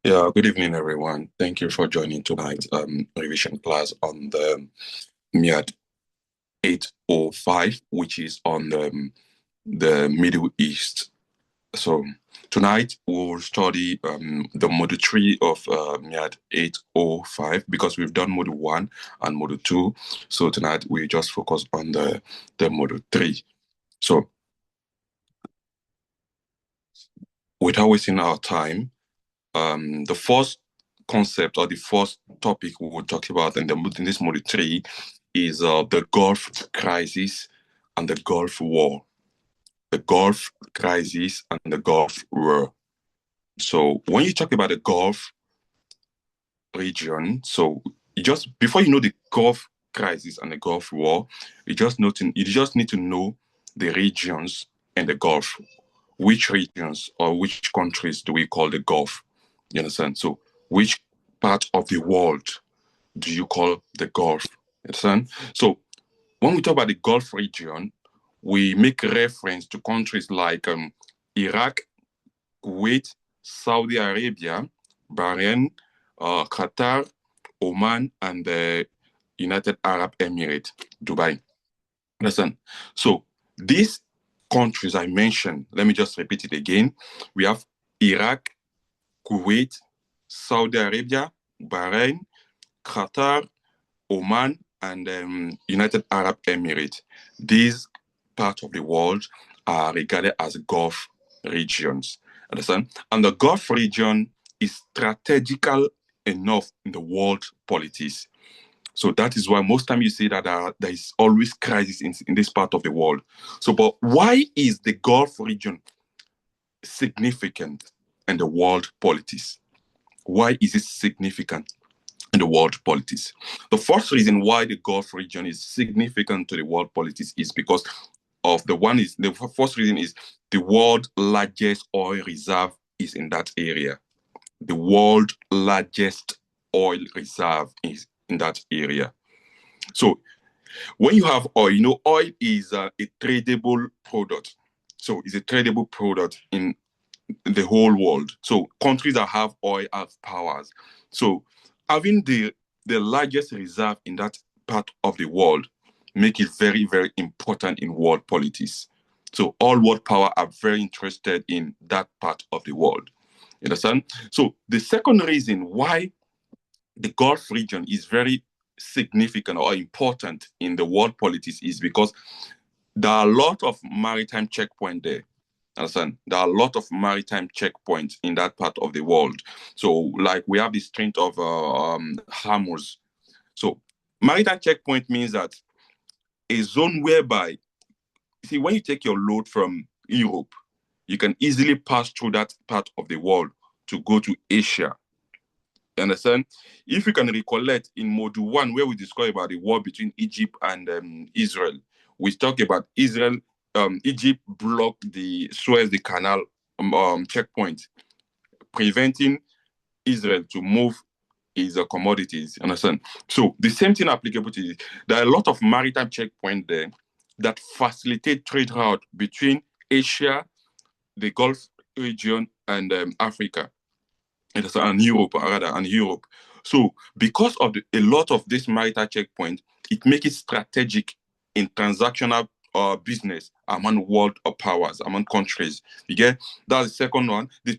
Yeah, good evening, everyone. Thank you for joining tonight's revision class on the MIAD 805, which is on the Middle East. So tonight we will study the module 3 of MIAD 805 because we've done module 1 and module 2. So tonight we just focus on the module 3. So without wasting our time, the first concept or the first topic we will talk about in this module 3 is the Gulf crisis and the Gulf War. The Gulf crisis and the Gulf War. So when you talk about the Gulf region, so just before you know the Gulf crisis and the Gulf War, you just need to know the regions in the Gulf. Which regions or which countries do we call the Gulf? You understand? So which part of the world do you call the Gulf? You understand? So when we talk about the Gulf region, we make reference to countries like Iraq, Kuwait, Saudi Arabia, Bahrain, Qatar, Oman, and the United Arab Emirates, Dubai. Listen, so these countries I mentioned, let me just repeat it again. We have Iraq, Kuwait, Saudi Arabia, Bahrain, Qatar, Oman, and United Arab Emirates. These parts of the world are regarded as Gulf regions. Understand? And the Gulf region is strategical enough in the world politics. So that is why most time you see that there is always crisis in this part of the world. So, but why is the Gulf region significant in the world politics? Why is it significant in the world politics? The first reason why the Gulf region is significant to the world politics is because of the first reason is the world largest oil reserve is in that area. The world largest oil reserve is in that area. So when you have oil, oil is a tradable product. So it's a tradable product in the whole world. So countries that have oil have powers. So having the largest reserve in that part of the world make it very, very important in world politics. So all world power are very interested in that part of the world. You understand? So the second reason why the Gulf region is very significant or important in the world politics is because there are a lot of maritime checkpoints there. Understand? There are a lot of maritime checkpoints in that part of the world. So, like we have the strength of Hormuz. So, maritime checkpoint means that a zone whereby, see, when you take your load from Europe, you can easily pass through that part of the world to go to Asia. You understand? If you can recollect in Module 1, where we discussed about the war between Egypt and Israel, we talk about Egypt blocked the Suez the Canal checkpoint, preventing Israel to move its commodities. Understand? So the same thing applicable to this. There are a lot of maritime checkpoints there that facilitate trade route between Asia, the Gulf region, and Africa and Europe, rather, and Europe. So, because of a lot of this maritime checkpoint, it makes it strategic in transactional business among world powers, among countries. You get that's the second one. The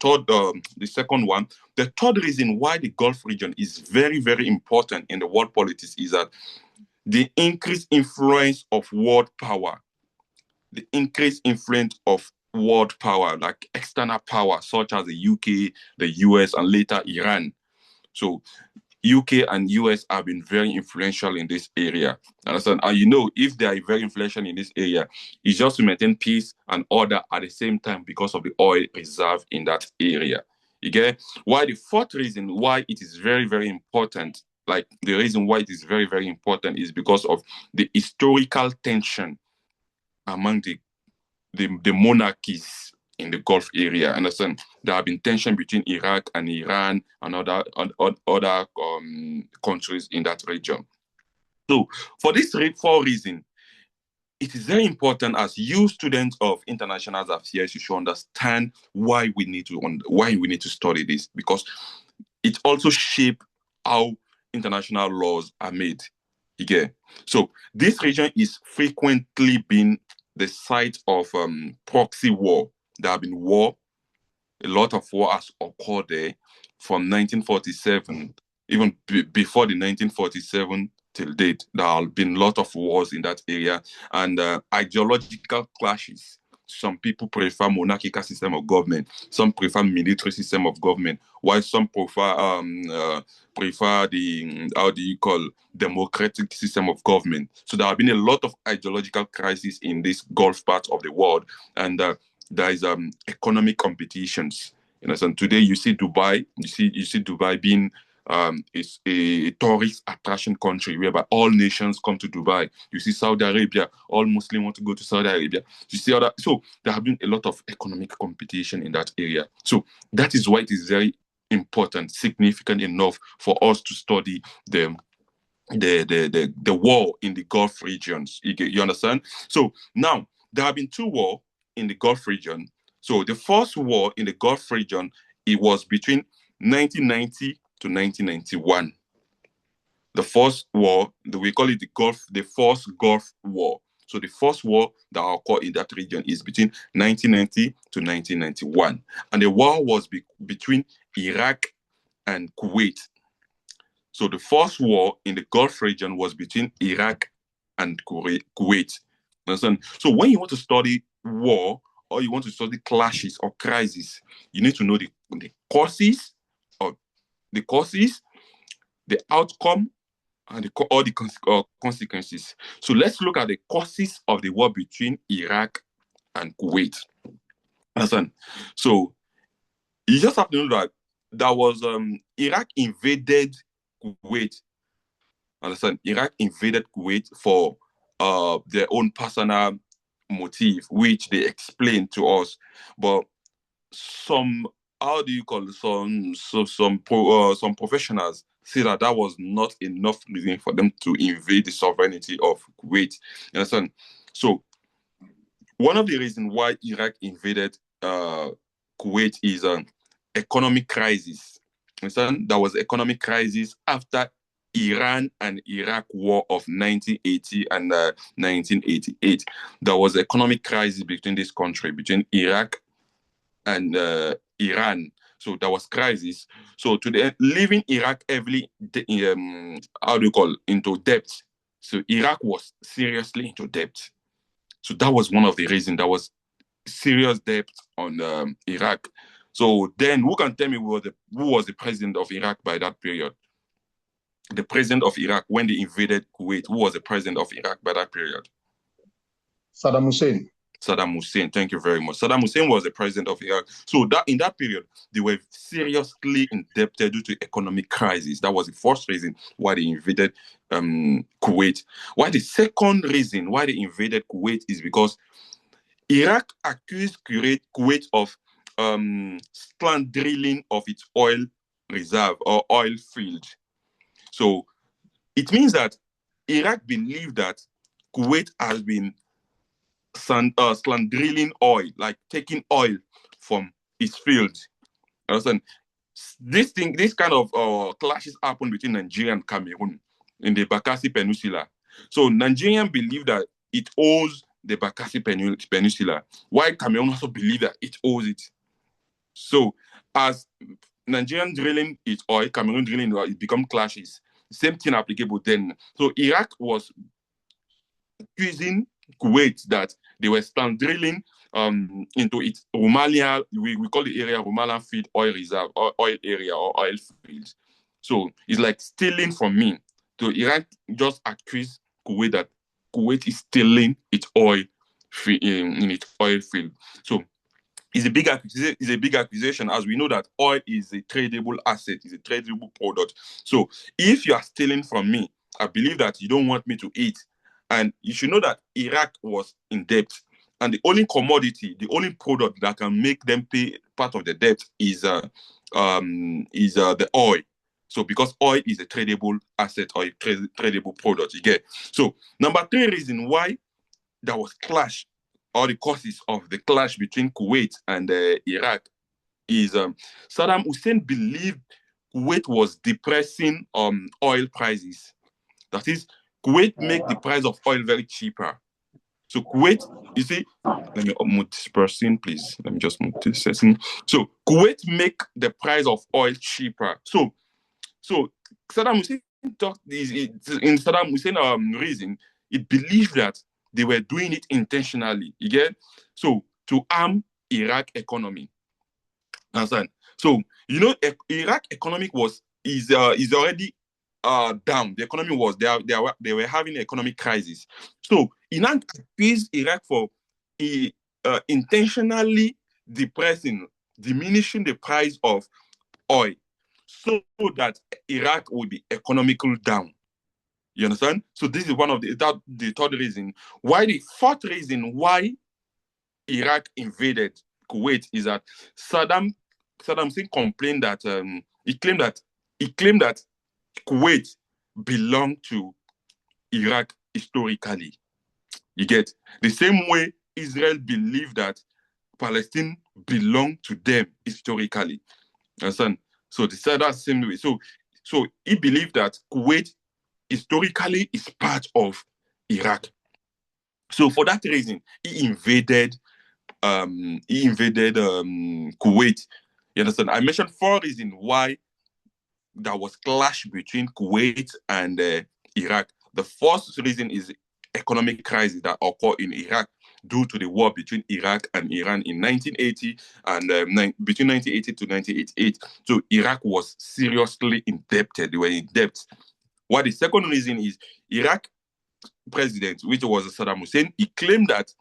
second one, the third reason why the Gulf region is very, very important in the world politics is that the increased influence of world power, the increased influence of world power, like external power, such as the UK, the US, and later Iran. So UK and US have been very influential in this area. Understand? And if they are very influential in this area, it's just to maintain peace and order at the same time because of the oil reserve in that area. You get why the fourth reason why it is very, very important, like the reason why it is very, very important is because of the historical tension among the monarchies in the Gulf area. Understand? There have been tension between Iraq and Iran and other countries in that region. So, for this four reasons, it is very important as you students of international affairs, you should understand why we need to study this because it also shaped how international laws are made. You get? So this region is frequently been the site of proxy war. There have been war. A lot of war has occurred there from 1947, even before the 1947 till date. There have been a lot of wars in that area and ideological clashes. Some people prefer monarchical system of government. Some prefer military system of government. While some prefer the how do you call democratic system of government. So there have been a lot of ideological crises in this Gulf part of the world, and there is economic competitions. You know, so today you see Dubai, you see Dubai being is a tourist attraction country whereby all nations come to Dubai. You see Saudi Arabia, all Muslims want to go to Saudi Arabia. You see other, so there have been a lot of economic competition in that area. So that is why it is very important, significant enough for us to study the war in the Gulf regions. You understand? So now there have been two wars in the Gulf region. So the first war in the Gulf region, it was between 1990 to 1991. The first war, we call it the first Gulf War. So the first war that occurred in that region is between 1990 to 1991. And the war was between Iraq and Kuwait. So the first war in the Gulf region was between Iraq and Kuwait. Understand? So when you want to study war or you want to study clashes or crises, you need to know the causes, or the causes, the outcome, and all the consequences. So let's look at the causes of the war between Iraq and Kuwait. Understand? So you just have to know that was Iraq invaded Kuwait. Understand? Iraq invaded Kuwait for their own personal motive, which they explained to us. But some, how do you call it? Some professionals say that was not enough reason for them to invade the sovereignty of Kuwait. You understand? So one of the reasons why Iraq invaded Kuwait is an economic crisis. Understand? There was economic crisis after Iran and Iraq war of 1980 and 1988. There was economic crisis between this country, between Iraq and Iran. So there was crisis. So today, leaving Iraq heavily, how do you call, into debt. So Iraq was seriously into debt. So that was one of the reasons. There was serious debt on Iraq. So then, who can tell me who was the president of Iraq by that period? The president of Iraq when they invaded Kuwait. Who was the president of Iraq by that period? Saddam Hussein. Saddam Hussein, thank you very much. Saddam Hussein was the president of Iraq. So that in that period, they were seriously indebted due to economic crisis. That was the first reason why they invaded Kuwait. Why the second reason why they invaded Kuwait is because Iraq accused Kuwait of slant drilling of its oil reserve or oil field. So it means that Iraq believed that Kuwait has been slant drilling oil, like taking oil from its field. Understand? This kind of clashes happen between Nigeria and Cameroon in the Bakassi Peninsula. So Nigerian believe that it owes the Bakassi Peninsula, while Cameroon also believe that it owes it. So as Nigerian drilling its oil, Cameroon drilling oil, it become clashes. Same thing applicable then. So Iraq was accusing Kuwait that they were slant drilling into its Rumalia, we call the area Rumalia Field Oil Reserve, or oil area or oil field. So it's like stealing from me. So Iran just accused Kuwait that Kuwait is stealing its oil in its oil field. So it's a big accusation, as we know that oil is a tradable asset, is a tradable product. So if you are stealing from me, I believe that you don't want me to eat. And you should know that Iraq was in debt. And the only commodity, the only product that can make them pay part of the debt is the oil. So because oil is a tradable asset or a tradable product, you get. So number three reason why there was clash, or the causes of the clash between Kuwait and Iraq, is Saddam Hussein believed Kuwait was depressing oil prices. That is, Kuwait make the price of oil very cheaper. So Kuwait, you see, let me move this person, please. Let me just move this person. So Kuwait make the price of oil cheaper. So Saddam Hussein talked this in Saddam Hussein reason. It believed that they were doing it intentionally. You get so to arm Iraq economy. Understand? So Iraq economic is already down. The economy was they were having an economic crisis. So Iran pays Iraq for intentionally diminishing the price of oil so that Iraq will be economical down. You understand? So this is one of the third reason. Why the fourth reason why Iraq invaded Kuwait is that Saddam Hussein complained that he claimed that Kuwait belonged to Iraq historically. You get the same way Israel believed that Palestine belonged to them historically. Understand? So they said that same way. So he believed that Kuwait historically is part of Iraq. So for that reason, he invaded Kuwait. You understand? I mentioned 4 reasons why there was clash between Kuwait and Iraq. The first reason is economic crisis that occurred in Iraq due to the war between Iraq and Iran in 1980 and between 1980 to 1988. So Iraq was seriously indebted. They were in debt. While the second reason is Iraq president, which was Saddam Hussein, he claimed that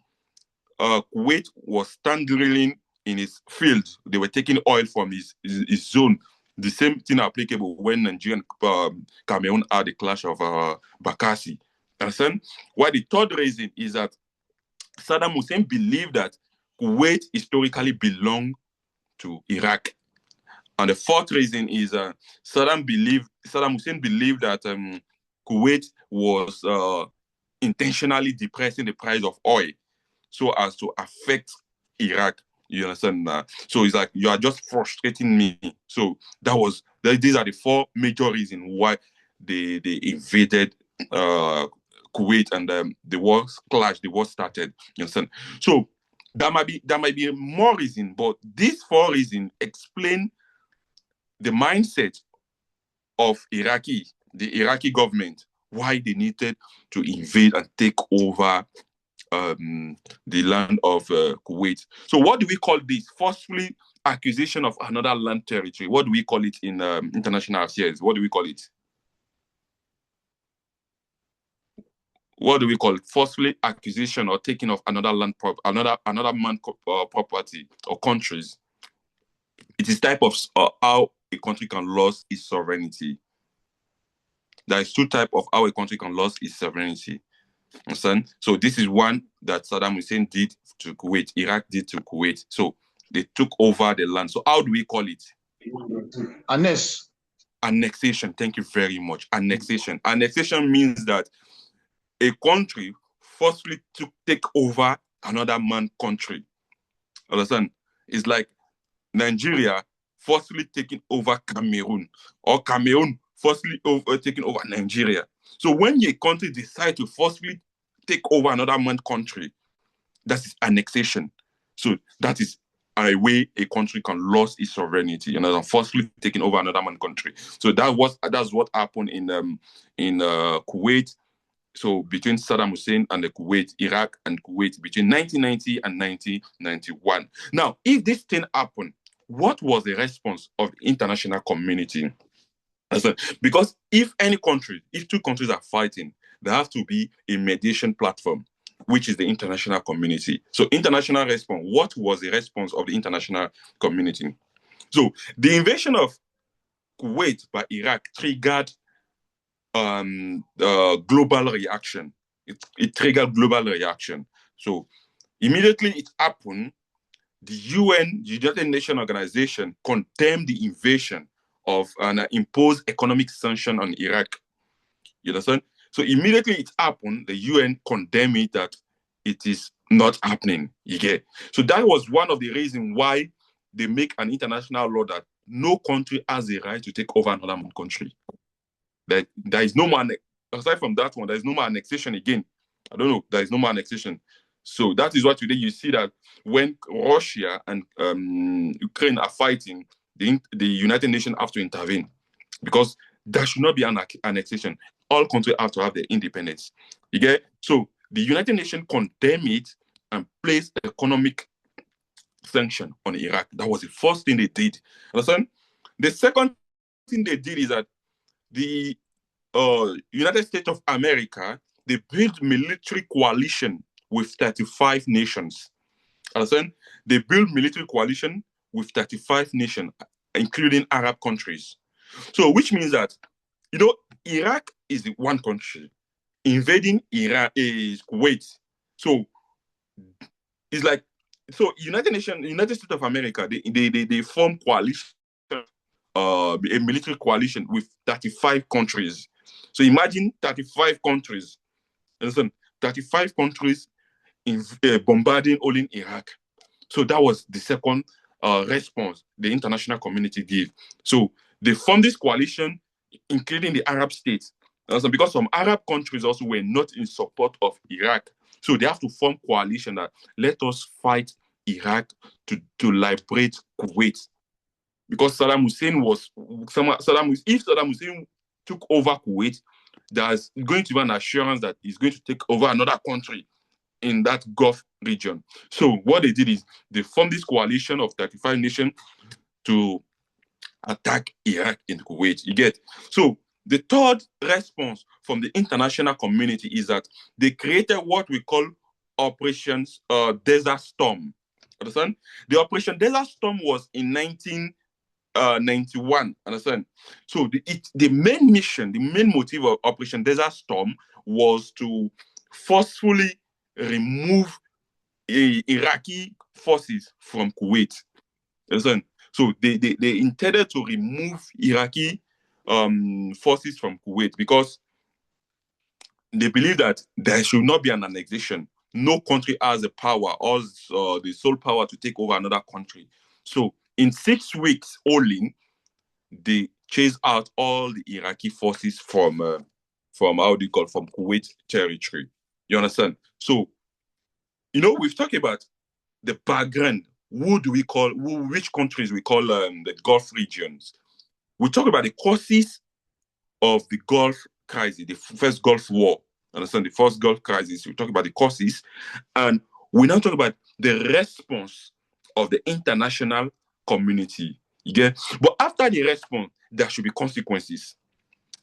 Kuwait was stand drilling in his field. They were taking oil from his zone. The same thing applicable when Nigeria and Cameroon had the clash of Bakassi. Understand? Why the third reason is that Saddam Hussein believed that Kuwait historically belonged to Iraq. And the fourth reason is Saddam Hussein believed that Kuwait was intentionally depressing the price of oil so as to affect Iraq. You understand? So it's like you are just frustrating me. So these are the 4 major reasons why they invaded Kuwait and the war clash, the war started. You understand? So there might be more reason, but these 4 reasons explain the mindset of the Iraqi government, why they needed to invade and take over the land of Kuwait. So what do we call this? Firstly, acquisition of another land territory. What do we call it in international affairs? What do we call it? What do we call it? Firstly, acquisition or taking of another land, another man property or countries. It is type of how a country can lose its sovereignty. There is 2 types of how a country can lose its sovereignty. Understand? So this is one that Saddam Hussein did to Kuwait. Iraq did to Kuwait. So they took over the land. So how do we call it? Annexation. Thank you very much. Annexation. Annexation means that a country firstly to take over another man country. Understand? It's like Nigeria firstly taking over Cameroon, or Cameroon firstly taking over Nigeria. So when a country decides to forcefully take over another man country, that is annexation. So that is a way a country can lose its sovereignty, forcefully taking over another man country. So that's what happened in Kuwait. So between Saddam Hussein and the Kuwait, Iraq and Kuwait, between 1990 and 1991. Now, if this thing happened, what was the response of the international community? Because if 2 countries are fighting, there has to be a mediation platform, which is the international community. So international response, what was the response of the international community? So the invasion of Kuwait by Iraq triggered global reaction. It triggered global reaction. So immediately it happened, the UN, the United Nations Organization, condemned the invasion of and imposed economic sanction on Iraq. You understand? So immediately it happened, the UN condemned it that it is not happening. You get? So that was one of the reasons why they make an international law that no country has a right to take over another country. There is no more, aside from that one, there is no more annexation again. I don't know, there is no more annexation. So that is what today you see that when Russia and Ukraine are fighting, the United Nations have to intervene because there should not be an annexation. All countries have to have their independence. You get? So the United Nations condemn it and place economic sanction on Iraq. That was the first thing they did. Understand? The second thing they did is that the United States of America, they built military coalition with 35 nations. Understand? They built military coalition with 35 nations, including Arab countries. So, which means that, Iraq is the one country. Invading Iraq is Kuwait. So, it's like, so United States of America, they form coalition, a military coalition with 35 countries. So imagine 35 countries. Listen, 35 countries bombarding all in Iraq. So that was the second response the international community gave. So they formed this coalition, including the Arab states. Because some Arab countries also were not in support of Iraq. So they have to form coalition that let us fight Iraq to liberate Kuwait. Because if Saddam Hussein took over Kuwait, there's going to be an assurance that he's going to take over another country in that Gulf region. So what they did is they formed this coalition of 35 nations to attack Iraq in Kuwait. You get? So the third response from the international community is that they created what we call Operations Desert Storm. Understand? The Operation Desert Storm was in 1991. Understand? So the main mission, the main motive of Operation Desert Storm was to forcefully remove Iraqi forces from Kuwait. Understand? So they intended to remove Iraqi forces from Kuwait because they believe that there should not be an annexation. No country has the power or the sole power to take over another country. So in 6 weeks only, they chased out all the Iraqi forces from from Kuwait territory. You understand? So, we've talked about the background. Which countries we call the Gulf regions? We talk about the causes of the Gulf crisis, the first Gulf War. Understand? The first Gulf crisis. We talk about the causes, and we now talk about the response of the international community. You get? But after the response, there should be consequences.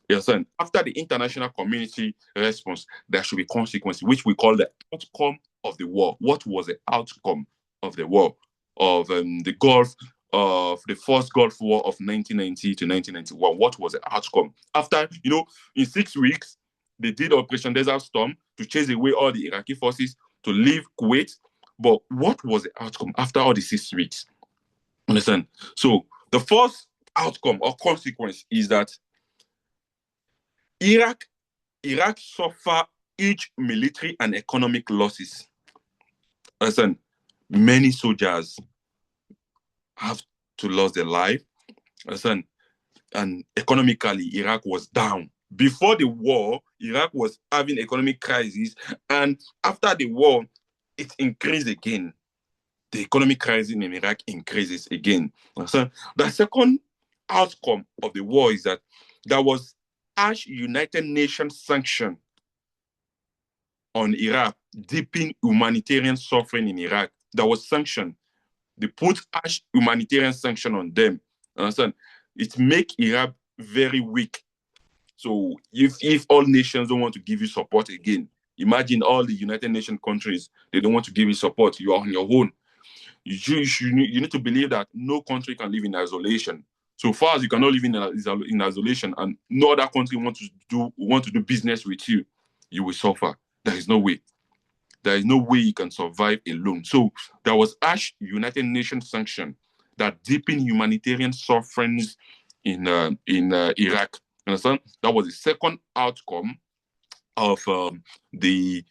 You understand? After the international community response, there should be consequences, which we call the outcome of the war. What was the outcome of the war of the Gulf of the first Gulf War of 1990 to 1991? What was the outcome? After, in 6 weeks, they did Operation Desert Storm to chase away all the Iraqi forces to leave Kuwait. But what was the outcome after all the 6 weeks? Understand? So the first outcome or consequence is that Iraq suffer huge military and economic losses. Listen, many soldiers have to lose their life. Listen, and economically, Iraq was down. Before the war, Iraq was having economic crisis, and after the war, it increased again. The economic crisis in Iraq increases again. So the second outcome of the war is that there was harsh United Nations sanction on Iraq, deepening humanitarian suffering in Iraq. There was sanction. They put harsh humanitarian sanction on them. Understand? It make Iraq very weak. So if all nations don't want to give you support again, imagine all the United Nations countries, they don't want to give you support. You are on your own. You need to believe that no country can live in isolation. So far as you cannot live in isolation and no other country want to do business with you, you will suffer. There is no way. There is no way you can survive alone. So there was harsh United Nations sanction that deepened humanitarian sufferings in Iraq. Understand? That was the second outcome of the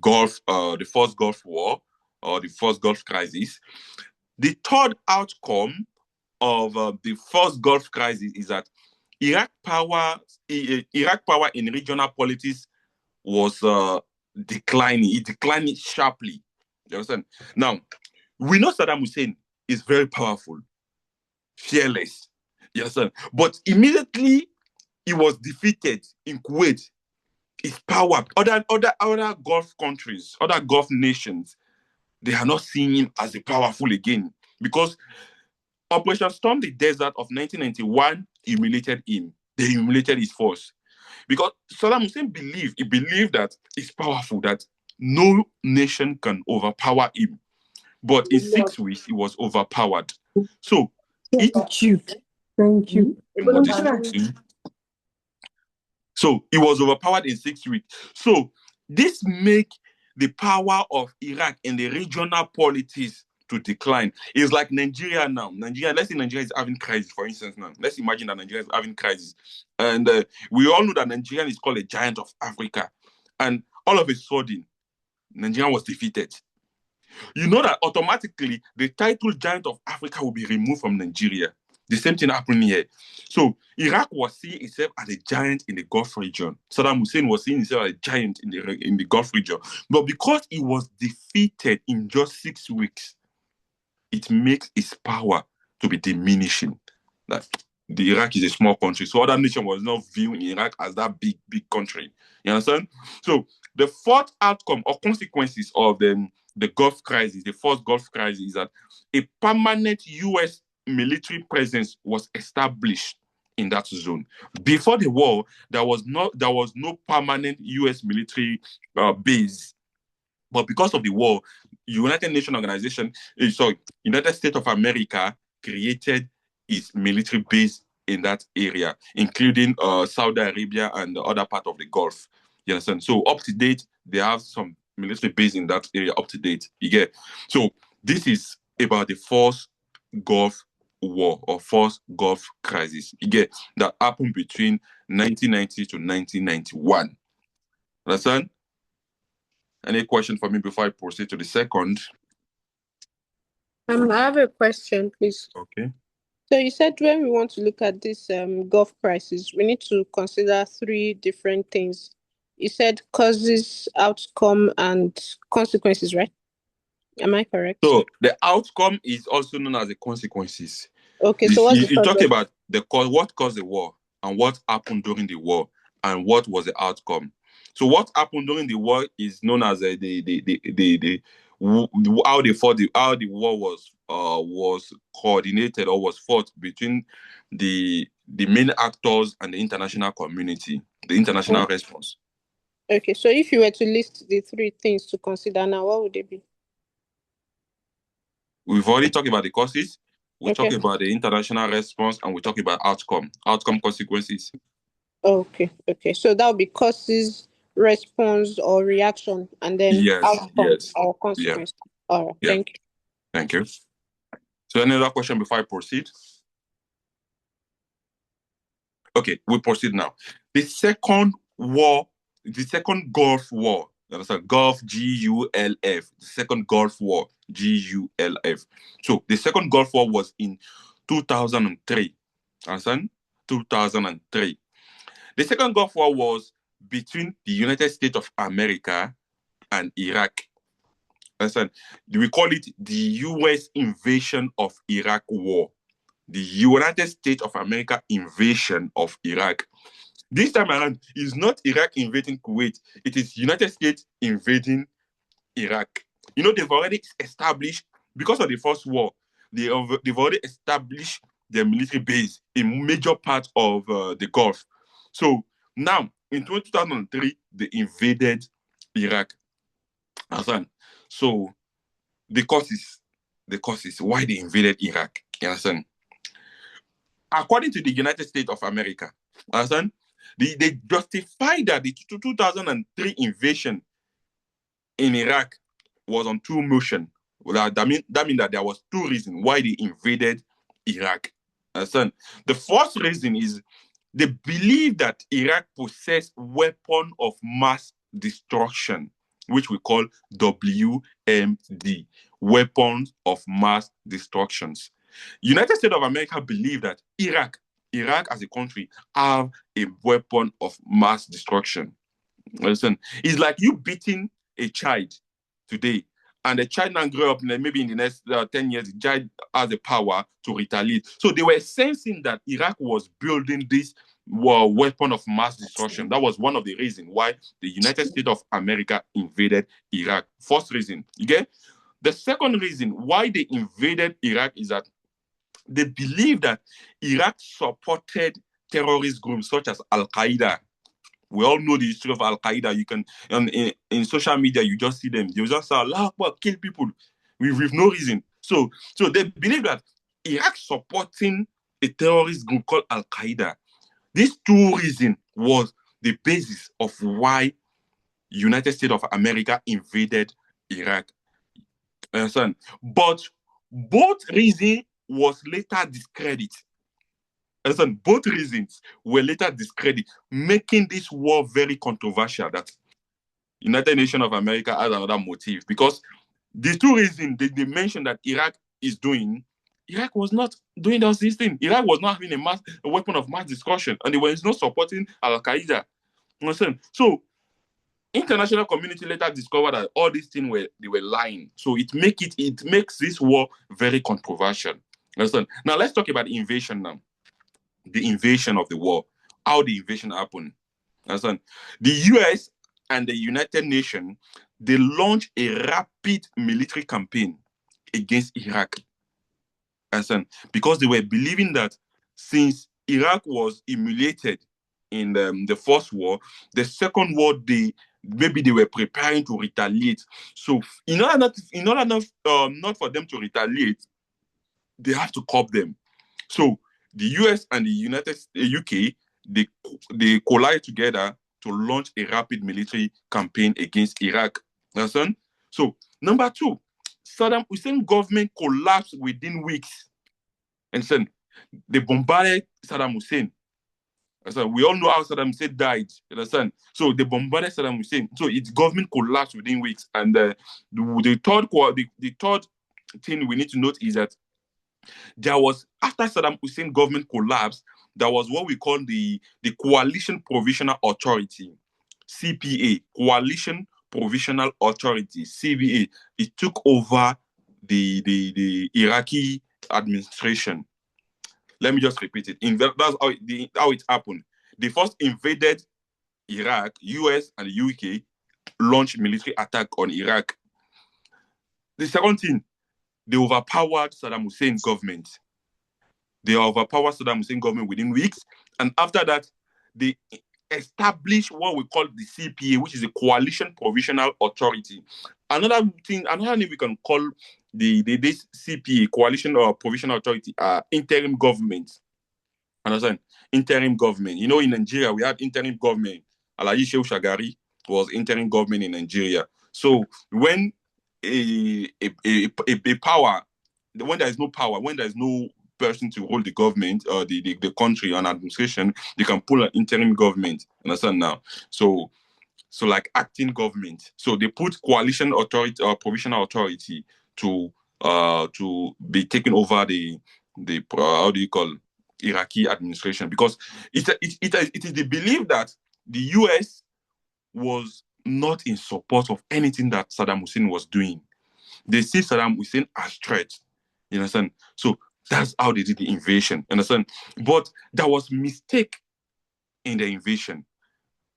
Gulf, the first Gulf War or the first Gulf crisis. The third outcome of the first Gulf crisis is that Iraq power in regional politics was declining. It declined sharply. You understand? Now, we know Saddam Hussein is very powerful, fearless. You understand? But immediately he was defeated in Kuwait, his power, other Gulf countries, other Gulf nations, they are not seeing him as a powerful again because Operation Storm the Desert of 1991 humiliated him. They humiliated his force because Saddam Hussein believed that he's powerful, that no nation can overpower him. But in 6 weeks, he was overpowered. So it Thank you. Thank you. So he was overpowered in 6 weeks. So this make the power of Iraq in the regional politics to decline. It's like Nigeria now. Let's say Nigeria is having crisis, for instance. Now, let's imagine that Nigeria is having crisis, and we all know that Nigeria is called a giant of Africa, and all of a sudden, Nigeria was defeated. You know that automatically the title giant of Africa will be removed from Nigeria. The same thing happened here. So Iraq was seeing itself as a giant in the Gulf region. Saddam Hussein was seeing himself as a giant in the Gulf region. But because he was defeated in just 6 weeks, it makes his power to be diminishing. That the Iraq is a small country, so other nation was not viewing Iraq as that big country. You understand? So the fourth outcome or consequences of the Gulf crisis, the first Gulf crisis, is that a permanent U.S. military presence was established in that zone. Before the war, there was no permanent U.S. military base. But because of the war, United States of America created its military base in that area, including Saudi Arabia and the other part of the Gulf. You understand? So up to date, they have some military base in that area up to date. You get? So this is about the first Gulf War or first Gulf crisis. You get? That happened between 1990 to 1991. Understand? Any question for me before I proceed to the second? I have a question, please. Okay. So you said when we want to look at this Gulf crisis, we need to consider 3 different things. You said causes, outcome, and consequences, right? Am I correct? So the outcome is also known as the consequences. Okay, so what's you talk about the cause, what caused the war, and what happened during the war, and what was the outcome. So what happened during the war is known as how the war was coordinated or was fought between the main actors and the international community, the international response. Okay, so if you were to list the 3 things to consider now, what would they be? We've already talked about the causes. We're talking about the international response, and we're talking about outcome consequences. Okay. So that would be causes, response, or reaction, and then outcome or consequence. Yeah. All right. Yeah. Thank you. So any other question before I proceed? Okay, we proceed now. The second Gulf War. That's a Gulf, Gulf. The second Gulf War, Gulf. So the second Gulf War was in 2003. Understand? 2003. The second Gulf War was between the United States of America and Iraq. Understand? We call it the U.S. invasion of Iraq war. The United States of America invasion of Iraq. This time around, it's not Iraq invading Kuwait. It is United States invading Iraq. You know, they've already established, because of the first war, they've already established their military base in major parts of the Gulf. So now, in 2003, they invaded Iraq. Understand? So the causes why they invaded Iraq. You understand? According to the United States of America, understand? They justify that the 2003 invasion in Iraq was on 2 motion. That means that there was 2 reasons why they invaded Iraq. Understand? The first reason is they believe that Iraq possessed weapon of mass destruction, which we call WMD, weapons of mass destructions. United States of America believe that Iraq as a country have a weapon of mass destruction. Listen, it's like you beating a child today, and the child now grow up, maybe in the next 10 years, the child has the power to retaliate. So they were sensing that Iraq was building this weapon of mass destruction. That was one of the reasons why the United States of America invaded Iraq. First reason, you get? The second reason why they invaded Iraq is that they believe that Iraq supported terrorist groups such as Al-Qaeda. We all know the history of Al-Qaeda. You can, in social media, you just see them. They just say, Allah Akbar, kill people with no reason. So they believe that Iraq supporting a terrorist group called Al-Qaeda. These two reasons was the basis of why United States of America invaded Iraq. Understand? But both reasons was later discredited. Understand? Both reasons were later discredited, making this war very controversial. That United Nations of America has another motive, because the two reasons they mentioned that Iraq is doing, Iraq was not doing those things. Iraq was not having a weapon of mass destruction, and they were not supporting Al-Qaeda. Understand? So international community later discovered that all these things they were lying. So it makes this war very controversial. Understand? Now let's talk about invasion now. The invasion of the war, how the invasion happened. Understand? The US and the United Nations, they launched a rapid military campaign against Iraq. Understand? Because they were believing that since Iraq was humiliated in the first war, the second war maybe they were preparing to retaliate. So in order not for them to retaliate, they have to curb them. So the US and the UK, they collide together to launch a rapid military campaign against Iraq. Understand? So number two, Saddam Hussein government collapsed within weeks. And then they bombarded Saddam Hussein. So we all know how Saddam Hussein died. You understand? So they bombarded Saddam Hussein. So its government collapsed within weeks. And the third thing we need to note is that there was, after Saddam Hussein government collapsed, there was what we call the Coalition Provisional Authority, CPA, Coalition Provisional Authority, CPA. It took over the Iraqi administration. Let me just repeat it. That's how it happened. They first invaded Iraq. US and the UK launched military attack on Iraq. The second thing, they overpowered Saddam Hussein's government. They overpowered Saddam Hussein's government within weeks. And after that, they established what we call the CPA, which is a Coalition Provisional Authority. Another thing we can call this CPA, Coalition or Provisional Authority, interim government. Understand? Interim government. You know, in Nigeria, we had interim government. Alaji Shehu Shagari was interim government in Nigeria. So when a power, when there is no power, when there is no person to hold the government or the country on administration, they can pull an interim government. Understand now? So like acting government. So they put coalition authority or provisional authority to be taking over the how do you call Iraqi administration, because it is the belief that the US was not in support of anything that Saddam Hussein was doing. They see Saddam Hussein as threat. You understand? So that's how they did the invasion. Understand? But there was mistake in the invasion.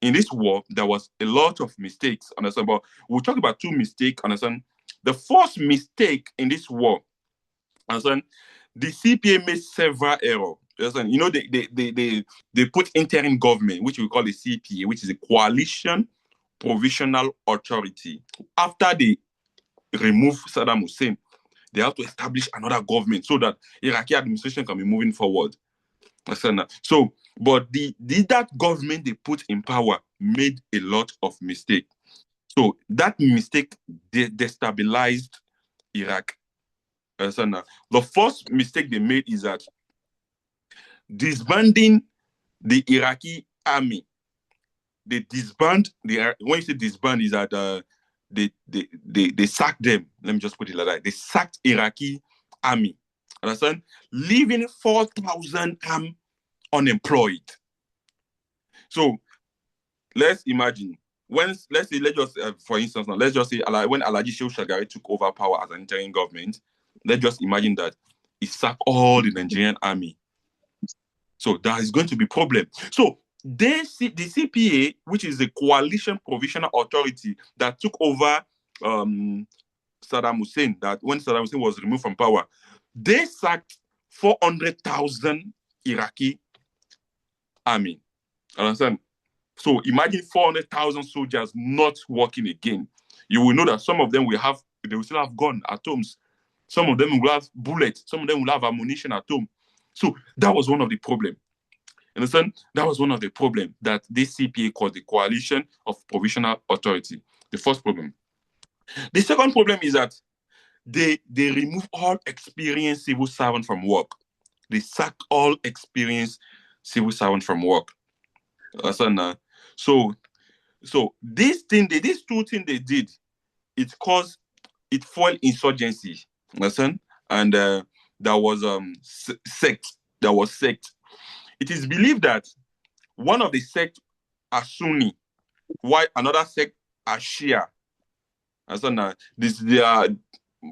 In this war, there was a lot of mistakes. Understand? But we'll talk about two mistakes. Understand? The first mistake in this war, understand? The CPA made several errors. Understand? You know, they put interim government, which we call the CPA, which is a Coalition Provisional Authority. After they remove Saddam Hussein, they have to establish another government so that Iraqi administration can be moving forward. So, but that government they put in power made a lot of mistakes. So that mistake destabilized Iraq. The first mistake they made is that disbanding the Iraqi army. They disband when you say disband, is that they sacked them. Let me just put it like that. They sacked Iraqi army. Understand? Leaving 4,000 unemployed. So let's imagine let's just for instance now, let's just say when Alhaji Shehu Shagari took over power as an interim government, let's just imagine that he sacked all the Nigerian army. So that is going to be a problem. So the CPA, which is the Coalition Provisional Authority that took over Saddam Hussein, that when Saddam Hussein was removed from power, they sacked 400,000 Iraqi army. Understand? So imagine 400,000 soldiers not working again. You will know that some of them they will still have gun at homes. Some of them will have bullets. Some of them will have ammunition at home. So that was one of the problems. Understand? That was one of the problems that this CPA called the Coalition of Provisional Authority. The first problem. The second problem is that they remove all experienced civil servants from work. They sack all experienced civil servants from work. So these two things they did, it fueled insurgency. Understand? And there was sect. There was sect. It is believed that one of the sects are Sunni, while another sect are Shia. Understand? They are,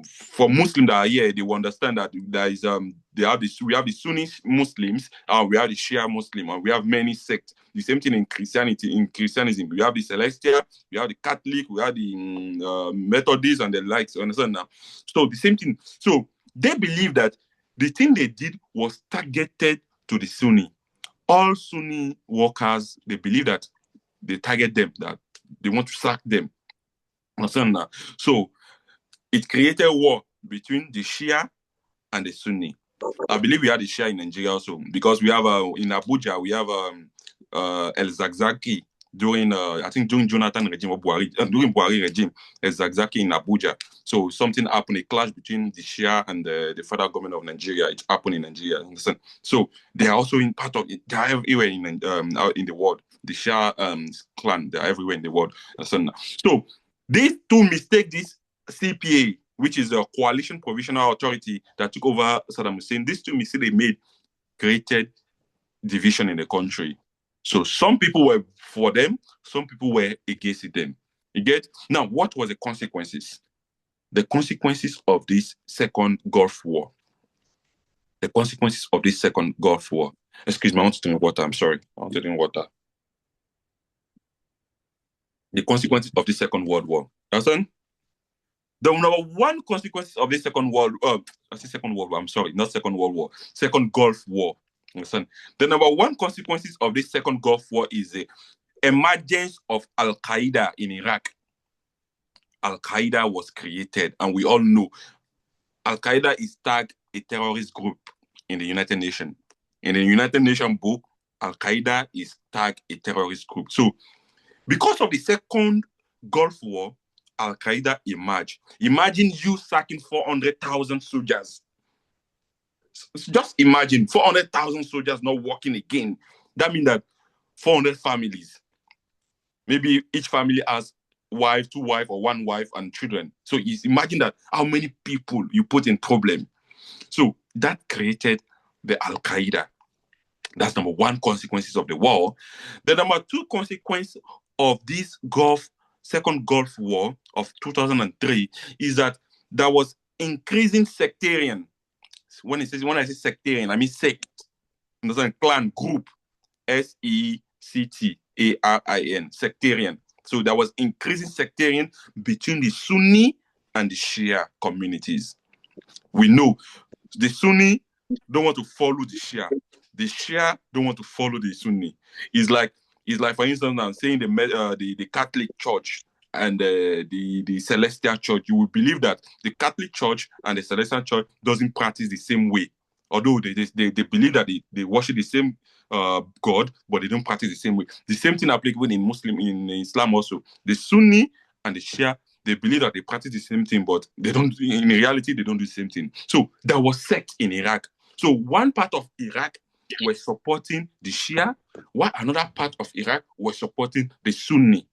for Muslims that are here, they will understand that there is we have the Sunni Muslims, and we have the Shia Muslim, and we have many sects. The same thing in Christianity. In Christianism, we have the Celestial, we have the Catholic, we have the Methodists and the likes. Understand now? So the same thing. So they believe that the thing they did was targeted to the Sunni. All Sunni workers, they believe that they target them, that they want to sack them. Understand now? So it created war between the Shia and the Sunni. I believe we had the Shia in Nigeria also, because we have in Abuja, we have El Zakzaki during Jonathan regime or Buhari, during Buhari regime, El Zakzaki in Abuja. So something happened, a clash between the Shia and the federal government of Nigeria. It happened in Nigeria. Understand? So they are also in part of it. They are everywhere in the world. The Shia clan, they are everywhere in the world. Understand? So these two mistake this CPA, which is a Coalition Provisional Authority that took over Saddam Hussein, these two mistakes they made created division in the country. So some people were for them, some people were against them. You get? Now, what was the consequences? The consequences of this second Gulf War. The consequences of this second Gulf War. Excuse me, I want to drink water. I'm sorry. I want to drink water. The consequences of the Second World War. Understand? The number one consequences of the Second World War, I'm sorry, not Second World War, Second Gulf War. Understand? The number one consequences of this Second Gulf War is the emergence of Al-Qaeda in Iraq. Al-Qaeda was created, and we all know Al-Qaeda is tagged a terrorist group in the United Nations. In the United Nations book, Al-Qaeda is tagged a terrorist group. So, because of the Second Gulf War, Al-Qaeda emerged. Imagine you sacking 400,000 soldiers. Just imagine 400,000 soldiers not working again. That means that 400 families. Maybe each family has wife, two wives, or one wife and children. So imagine that how many people you put in problem. So that created the Al-Qaeda. That's number one consequences of the war. The number two consequence of this Second Gulf War of 2003 is that there was increasing sectarian. When I say sectarian, I mean sect. Understand? Clan, group, SECTARIN, sectarian. So there was increasing sectarian between the Sunni and the Shia communities. We know the Sunni don't want to follow the Shia. The Shia don't want to follow the Sunni. It's like for instance, I'm saying the Catholic Church and the Celestial Church. You will believe that the Catholic Church and the Celestial Church doesn't practice the same way. Although they believe that they worship the same God, but they don't practice the same way. The same thing applicable in Islam also. The Sunni and the Shia, they believe that they practice the same thing, but they don't. In reality, they don't do the same thing. So there was sect in Iraq. So one part of Iraq were supporting the Shia, while another part of Iraq was supporting the Sunni.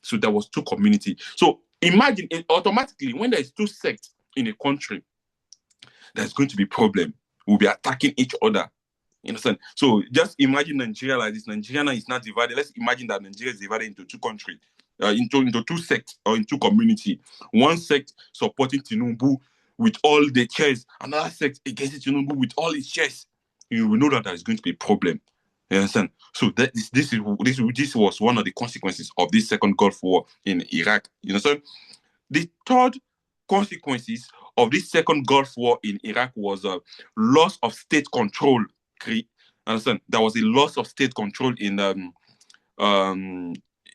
So there was two communities. So imagine automatically when there is two sects in a country, there's going to be problem. will be attacking each other. You understand? So just imagine Nigeria like this. Nigeria is not divided. Let's imagine that Nigeria is divided into two countries, into two sects or into community. One sect supporting Tinubu with all the chairs, another sect against Tinubu with all its chairs. You will know that there is going to be a problem. You understand? So this was one of the consequences of this second Gulf War in Iraq. You understand? The third consequences of this second Gulf War in Iraq was a loss of state control. Understand? There was a loss of state control in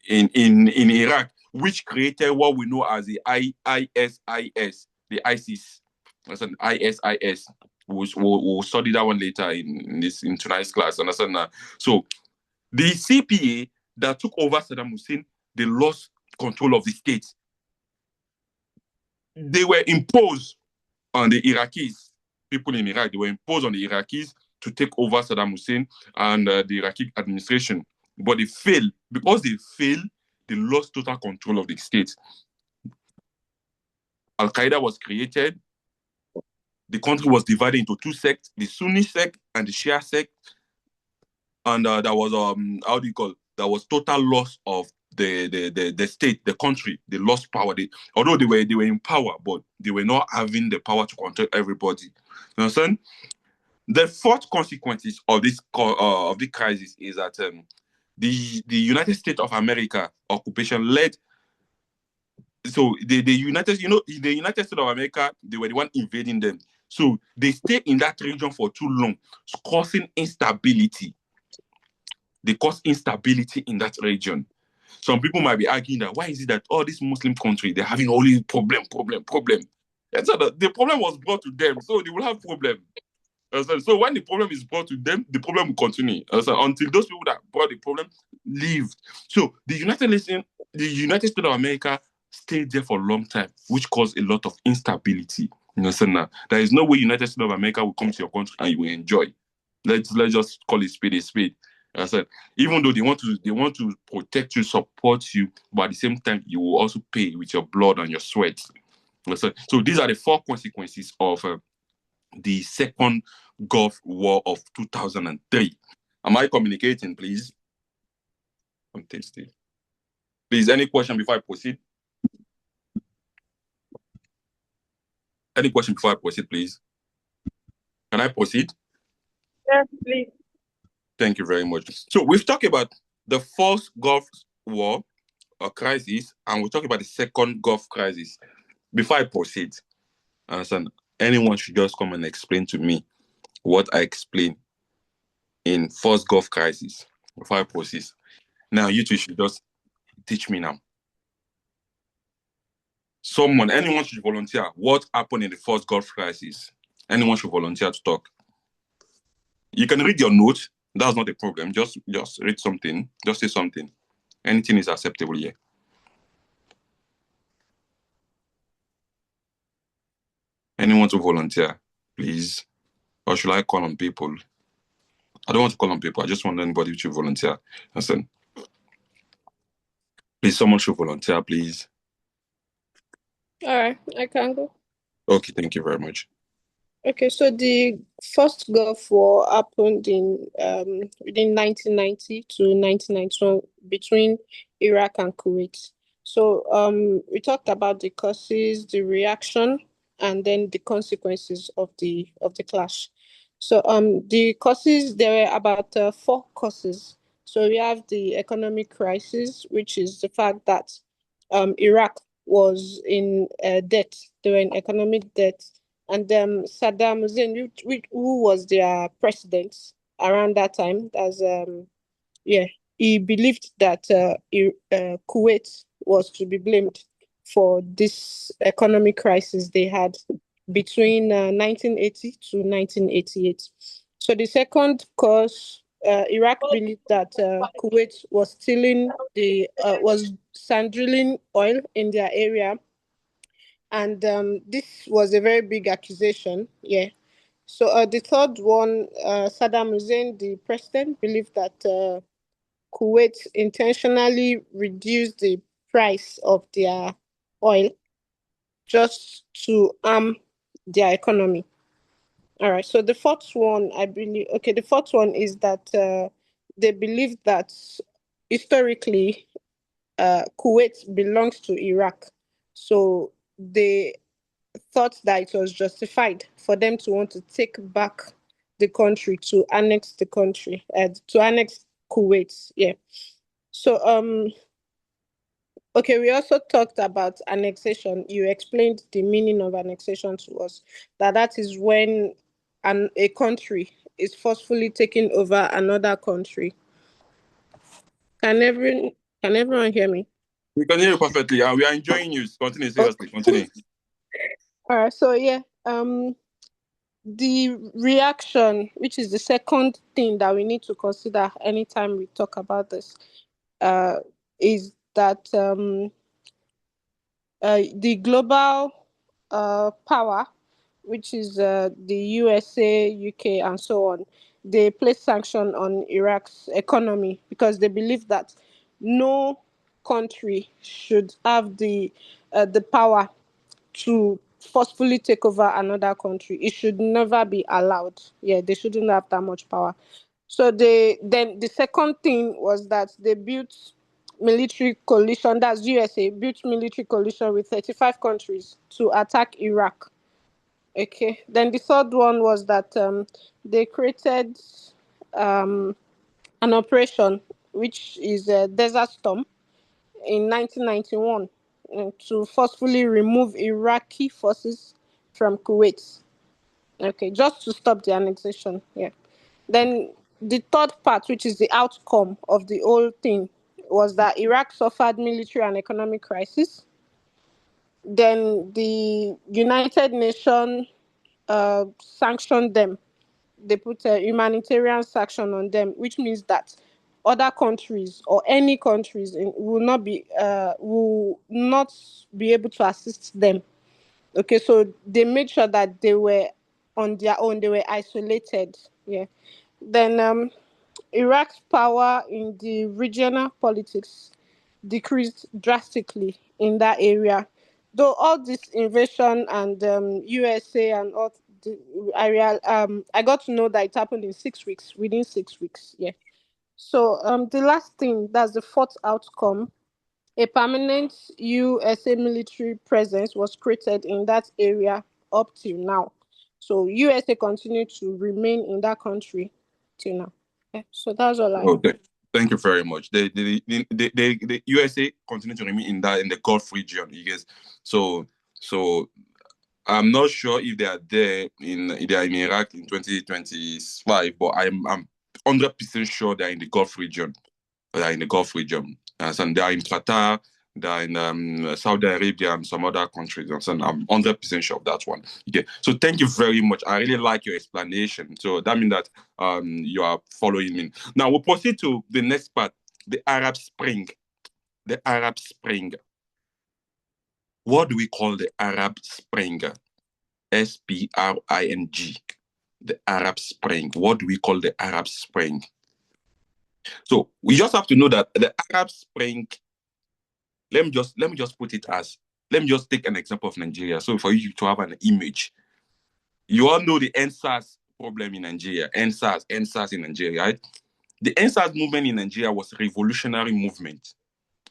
Iraq, which created what we know as the ISIS, the ISIS. Understand? ISIS. We'll study that one later in tonight's class. Understand? So the CPA that took over Saddam Hussein, they lost control of the state. They were imposed on the Iraqis, people in Iraq. They were imposed on the Iraqis to take over Saddam Hussein and the Iraqi administration. But they failed. Because they failed, they lost total control of the state. Al-Qaeda was created. The country was divided into two sects, the Sunni sect and the Shia sect. And there was, there was total loss of the state, the country. They lost power. Although they were in power, but they were not having the power to control everybody. You understand? The fourth consequences of this of the crisis is that the United States of America occupation led. So the United States of America, they were the one invading them. So they stayed in that region for too long, causing instability. They cause instability in that region. Some people might be arguing that why is it that all these Muslim countries, they're having only problem. And so the problem was brought to them, so they will have problem. So when the problem is brought to them, the problem will continue until those people that brought the problem leave. So the United States of America stayed there for a long time, which caused a lot of instability. You understand now? There is no way United States of America will come to your country and you will enjoy. Let's just call it spade a spade. I said, even though they want to protect you, support you, but at the same time, you will also pay with your blood and your sweat. So these are the four consequences of the second Gulf War of 2003. Am I communicating, please? I'm tasty. Please, any question before I proceed? Any question before I proceed, please? Can I proceed? Yes, please. Thank you very much. So we've talked about the first Gulf War or crisis, and we'll talk about the second Gulf crisis. Before I proceed, understand, anyone should just come and explain to me what I explained in first Gulf crisis before I proceed. Now, you two should just teach me now. Anyone should volunteer. What happened in the first Gulf crisis? Anyone should volunteer to talk. You can read your notes. That's not a problem. Just read something. Just say something. Anything is acceptable here. Anyone to volunteer, please? Or should I call on people? I don't want to call on people. I just want anybody to volunteer. Listen. Please, someone should volunteer, please. All right, I can go. Okay, thank you very much. Okay, so the first Gulf War happened in within 1990 to 1991 between Iraq and Kuwait. So we talked about the causes, the reaction, and then the consequences of the clash. So the causes, there were about 4 causes. So we have the economic crisis, which is the fact that Iraq was in debt. They were in economic debt. And Saddam Hussein, who was their president around that time, he believed that Kuwait was to be blamed for this economic crisis they had between 1980 to 1988. So the second cause, Iraq believed that Kuwait was stealing was sand drilling oil in their area. And this was a very big accusation. Yeah. So the third one, Saddam Hussein, the president, believed that Kuwait intentionally reduced the price of their oil just to harm their economy. All right. So the fourth one, I believe, okay, the fourth one is that they believe that historically, Kuwait belongs to Iraq. So they thought that it was justified for them to want to take back the country, to annex the country, to annex Kuwait. Yeah. So okay, we also talked about annexation. You explained the meaning of annexation to us. That is when a country is forcefully taking over another country. Can everyone can everyone hear me? We can hear you perfectly, and we are enjoying you. Continue, seriously, continue. All right. So yeah, the reaction, which is the second thing that we need to consider anytime we talk about this, uh, is that the global power, which is the USA, UK, and so on, they place sanction on Iraq's economy because they believe that no country should have the power to forcefully take over another country. It should never be allowed. Yeah, they shouldn't have that much power. So then the second thing was that they built military coalition, that's USA, built military coalition with 35 countries to attack Iraq. Okay. Then the third one was that they created um, an operation, which is a Desert Storm, in 1991 to forcefully remove Iraqi forces from Kuwait. Okay, just to stop the annexation. Yeah. Then the third part, which is the outcome of the whole thing, was that Iraq suffered military and economic crisis. Then the United Nations sanctioned them. They put a humanitarian sanction on them, which means that other countries or any countries will not be able to assist them. Okay, so they made sure that they were on their own. They were isolated. Yeah. Then Iraq's power in the regional politics decreased drastically in that area. Though all this invasion and USA and all the area, I got to know that it happened in 6 weeks, within 6 weeks. Yeah. So the last thing, that's the fourth outcome, a permanent USA military presence was created in that area up till now. So USA continue to remain in that country till now. Yeah, so that's all I have. Okay. Thank you very much. The USA continue to remain in the Gulf region, you guys. So I'm not sure if they are in Iraq in 2025, but I'm 100% sure they're in the Gulf region. They're in the Gulf region. And they are in Qatar, they're in Saudi Arabia and some other countries. And I'm 100% sure of that one. Okay. So thank you very much. I really like your explanation. So that means that you are following me. Now we'll proceed to the next part, the Arab Spring. The Arab Spring. What do we call the Arab Spring? Spring. The Arab Spring. What do we call the Arab Spring? So we just have to know that the Arab Spring, let me just put it as, let me just take an example of Nigeria. So for you to have an image, you all know the NSAS problem in Nigeria, NSAS in Nigeria, right? The NSAS movement in Nigeria was a revolutionary movement.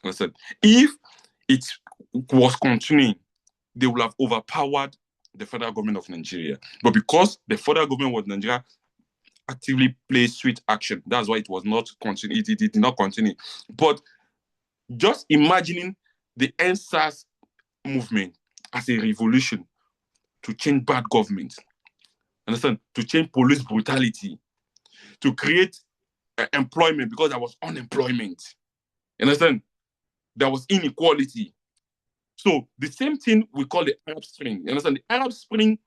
Listen, if it was continuing, they would have overpowered the federal government of Nigeria. But because the federal government of Nigeria actively played sweet action, that's why it was not continue. It did not continue. But just imagining the NSAS movement as a revolution to change bad government, understand? To change police brutality, to create employment because there was unemployment. Understand? There was inequality. So the same thing we call the Arab Spring. You understand? The Arab Spring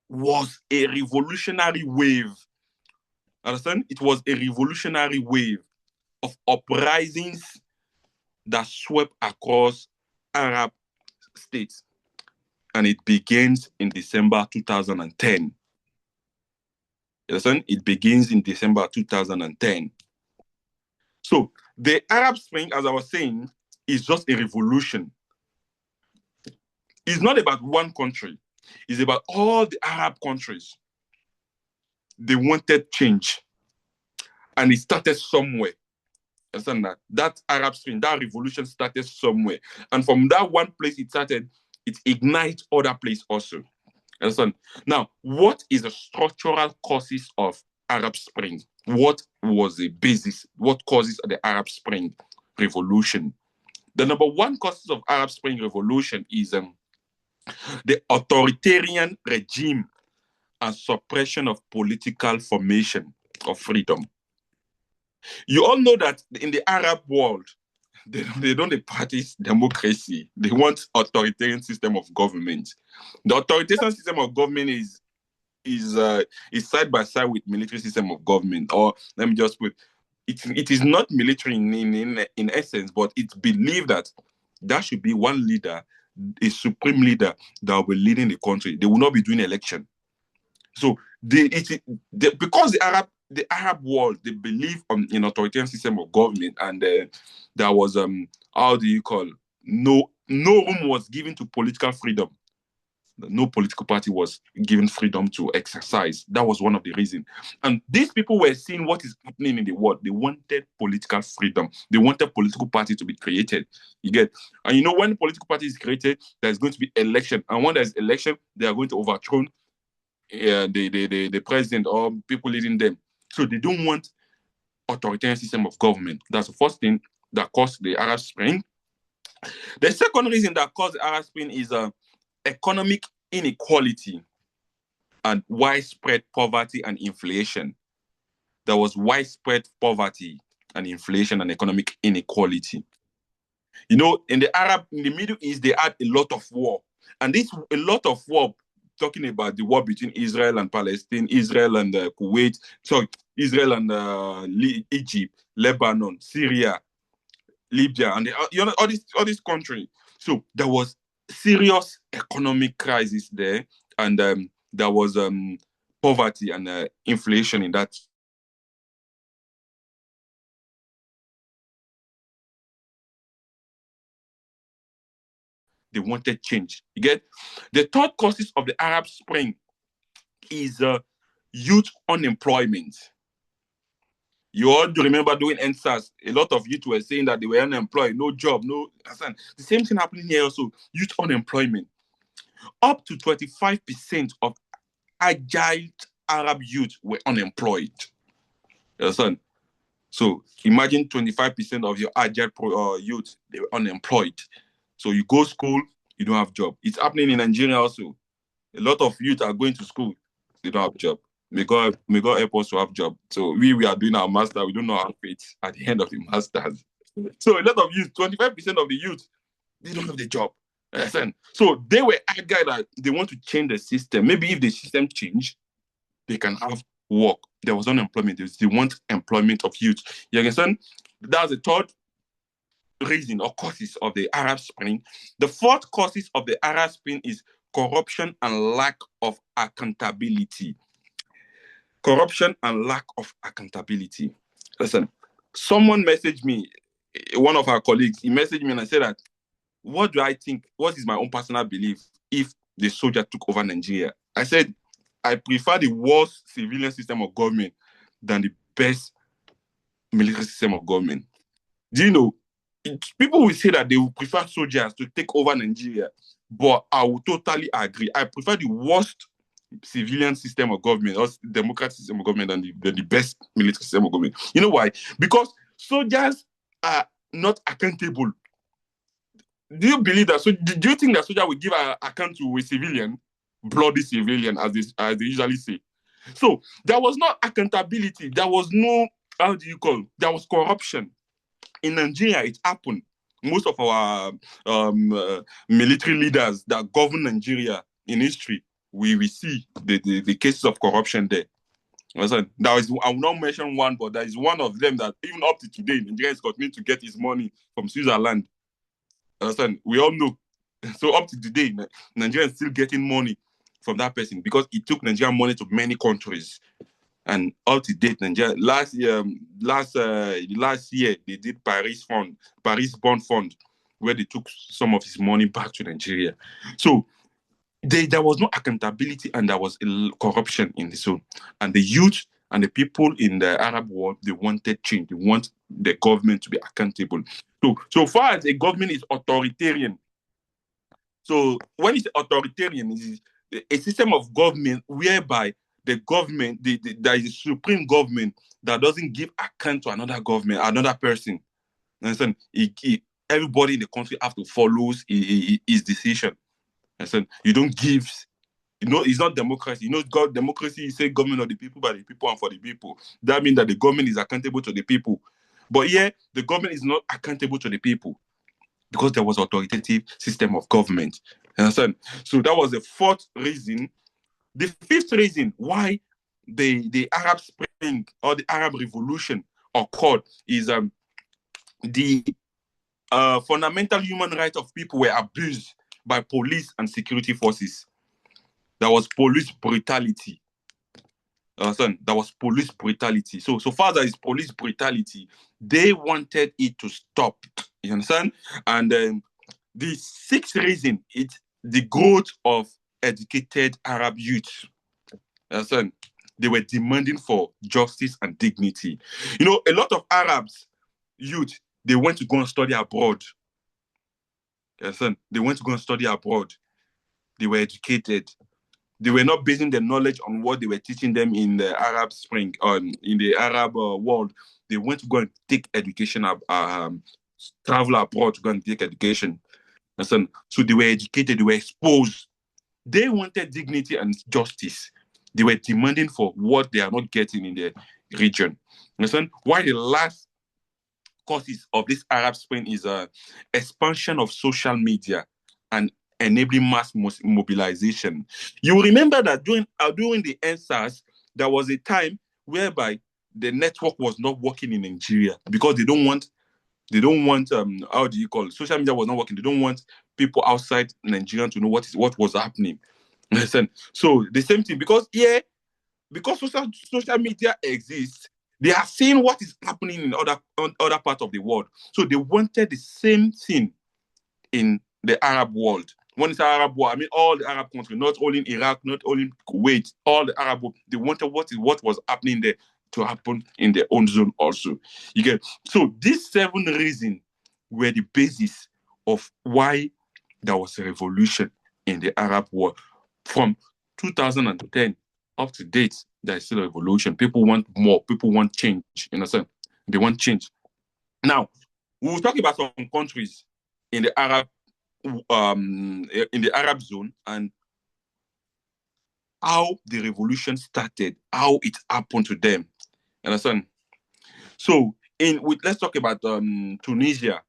was a revolutionary wave. Understand? It was a revolutionary wave of uprisings that swept across Arab states. And it begins in December 2010. You understand? It begins in December 2010. So the Arab Spring, as I was saying, is just a revolution. It's not about one country. It's about all the Arab countries they wanted change. And it started somewhere. Understand that? That Arab Spring, that revolution started somewhere. And from that one place it started, it ignites other places also. Understand? Now, what is the structural causes of Arab Spring? What was the basis? What causes the Arab Spring revolution? The number one causes of Arab Spring revolution is the authoritarian regime and suppression of political formation of freedom. You all know that in the Arab world, they don't practice democracy. They want authoritarian system of government. The authoritarian system of government is side by side with military system of government. Or let me just put it is not military in essence, but it's believed that there should be one leader, a supreme leader that will be leading the country. They will not be doing election. So because the Arab world, they believe in authoritarian system of government, and there was how do you call, no room was given to political freedom. No political party was given freedom to exercise. That was one of the reasons. And these people were seeing what is happening in the world. They wanted political freedom. They wanted political party to be created. You get? And you know, when political party is created, there's going to be election. And when there's election, they are going to overthrow the president or people leading them. So they don't want authoritarian system of government. That's the first thing that caused the Arab Spring. The second reason that caused the Arab Spring is economic inequality and widespread poverty and inflation. There was widespread poverty and inflation and economic inequality. You know, in the Middle East, they had a lot of war. And a lot of war, talking about the war between Israel and Palestine, Israel and Kuwait, sorry, Israel and Egypt, Lebanon, Syria, Libya, and all these countries. So there was serious economic crisis there, and there was poverty and inflation in that. They wanted change. You get? The third causes of the Arab Spring is youth unemployment. You all do remember doing NSAS. A lot of youth were saying that they were unemployed, no job, no. The same thing happening here also. Youth unemployment. Up to 25% of agile Arab youth were unemployed. You understand? So imagine 25% of your agile youth, they were unemployed. So you go school, you don't have job. It's happening in Nigeria also. A lot of youth are going to school, they don't have job. May God help us to have job. So we are doing our master, we don't know our fate at the end of the masters. So a lot of youth, 25% of the youth, they don't have the job. Understand? So they were agile that they want to change the system. Maybe if the system change, they can have work. There was unemployment. They want employment of youth. You understand? That's the third reason or causes of the Arab Spring. The fourth causes of the Arab Spring is corruption and lack of accountability. Corruption and lack of accountability. Listen, someone messaged me, one of our colleagues, he messaged me and I said that, what do I think? What is my own personal belief if the soldier took over Nigeria? I said, I prefer the worst civilian system of government than the best military system of government. Do you know? People will say that they will prefer soldiers to take over Nigeria, but I will totally agree. I prefer the worst civilian system of government or democratic system of government than the best military system of government. You know why? Because soldiers are not accountable. Do you believe that? So do you think that soldier will give an account to a civilian, bloody civilian, as they usually say? So there was no accountability. There was no, how do you call it? There was corruption. In Nigeria, it happened. Most of our military leaders that govern Nigeria in history, we see the cases of corruption there. Listen, I will not mention one, but there is one of them that even up to today, Nigeria is continuing to get his money from Switzerland. Understand? We all know. So up to today, Nigeria is still getting money from that person because he took Nigerian money to many countries. And up to date, Nigeria last year they did Paris Bond Fund, where they took some of his money back to Nigeria. So there was no accountability, and there was corruption in the zone. And the youth and the people in the Arab world, they wanted change. They want the government to be accountable. So far as a government is authoritarian, so when it's authoritarian, it's a system of government whereby the government, there is a supreme government that doesn't give account to another government, another person. Understand? Everybody in the country have to follow his decision. Understand? You don't give. It's not democracy. Democracy is say government of the people, by the people, and for the people. That means that the government is accountable to the people. But here, the government is not accountable to the people because there was authoritative system of government. You understand? So that was the fourth reason. The fifth reason why the Arab Spring or the Arab Revolution occurred is the fundamental human rights of people were abused by police and security forces. There was police brutality. That was police brutality. So far as there is police brutality, they wanted it to stop. You understand? And the sixth reason is the growth of educated Arab youth. You understand? They were demanding for justice and dignity. A lot of Arabs youth, they went to go and study abroad. You understand? They went to go and study abroad. They were educated. They were not basing their knowledge on what they were teaching them in the Arab Spring, in the Arab world. They went to go and take education, travel abroad to go and take education. Listen, so they were educated, they were exposed. They wanted dignity and justice. They were demanding for what they are not getting in the region. Listen, why the last causes of this Arab Spring is expansion of social media and enabling mass mobilization. You remember that during the EndSARS, there was a time whereby the network was not working in Nigeria because they don't want how do you call it? Social media was not working. They don't want people outside Nigeria to know what was happening. Listen, so the same thing because social media exists. They are seeing what is happening in other parts of the world. So they wanted the same thing in the Arab world. When it's Arab world, I mean all the Arab countries, not only in Iraq, not only in Kuwait, all the Arab world, they wanted what was happening there to happen in their own zone also. You get so these 7 reasons were the basis of why there was a revolution in the Arab world. From 2010 up to date, there is still a revolution. People want more. People want change. You understand? They want change. Now, we will talk about some countries in the Arab zone and how the revolution started, how it happened to them. You understand? So, let's talk about Tunisia.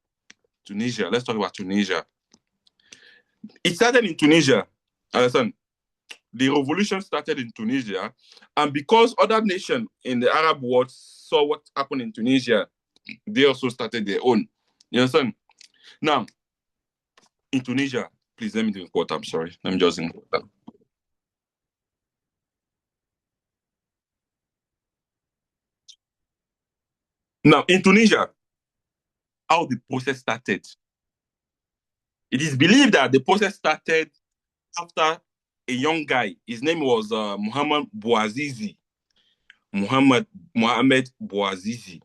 Let's talk about Tunisia. It started in Tunisia. Understand? The revolution started in Tunisia, and because other nations in the Arab world saw what happened in Tunisia, they also started their own. You understand? Now, in Tunisia, please let me drink water. I'm sorry. Let me just drink water. Now, in Tunisia, how the process started. It is believed that the process started after a young guy. His name was Mohammed Bouazizi. Mohammed Bouazizi.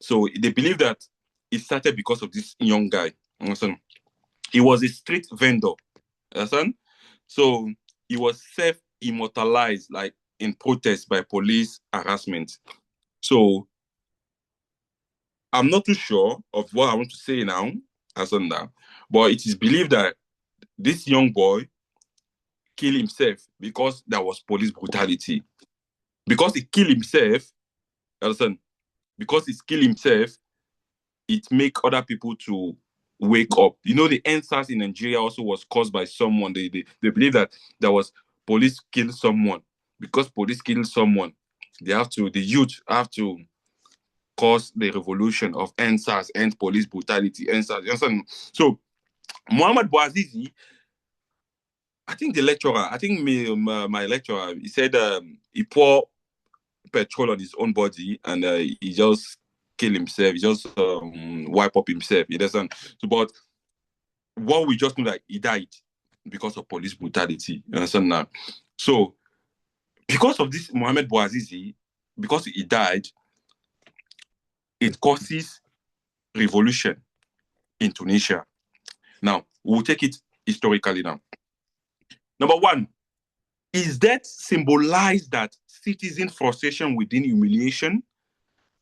So they believe that it started because of this young guy. Understand? He was a street vendor. Understand? So he was self-immortalized, like in protest by police harassment. So I'm not too sure of what I want to say now, but it is believed that this young boy killed himself because there was police brutality. Because he killed himself, understand? Because he killed himself, it make other people to wake up. The EndSARS in Nigeria also was caused by someone. They believe that there was police killed someone. Because police killed someone, the youth have to cause the revolution of EndSARS, end police brutality, EndSARS. So Muhammad Bouazizi, I think my lecturer, he said he poured petrol on his own body and he just kill himself. He just wipe up himself. He doesn't. So, but what we just know that he died. because of police brutality. You understand now? So, because of this, Mohamed Bouazizi, because he died, it causes revolution in Tunisia. Now, we'll take it historically now. Number one, his death symbolized that citizen frustration within humiliation,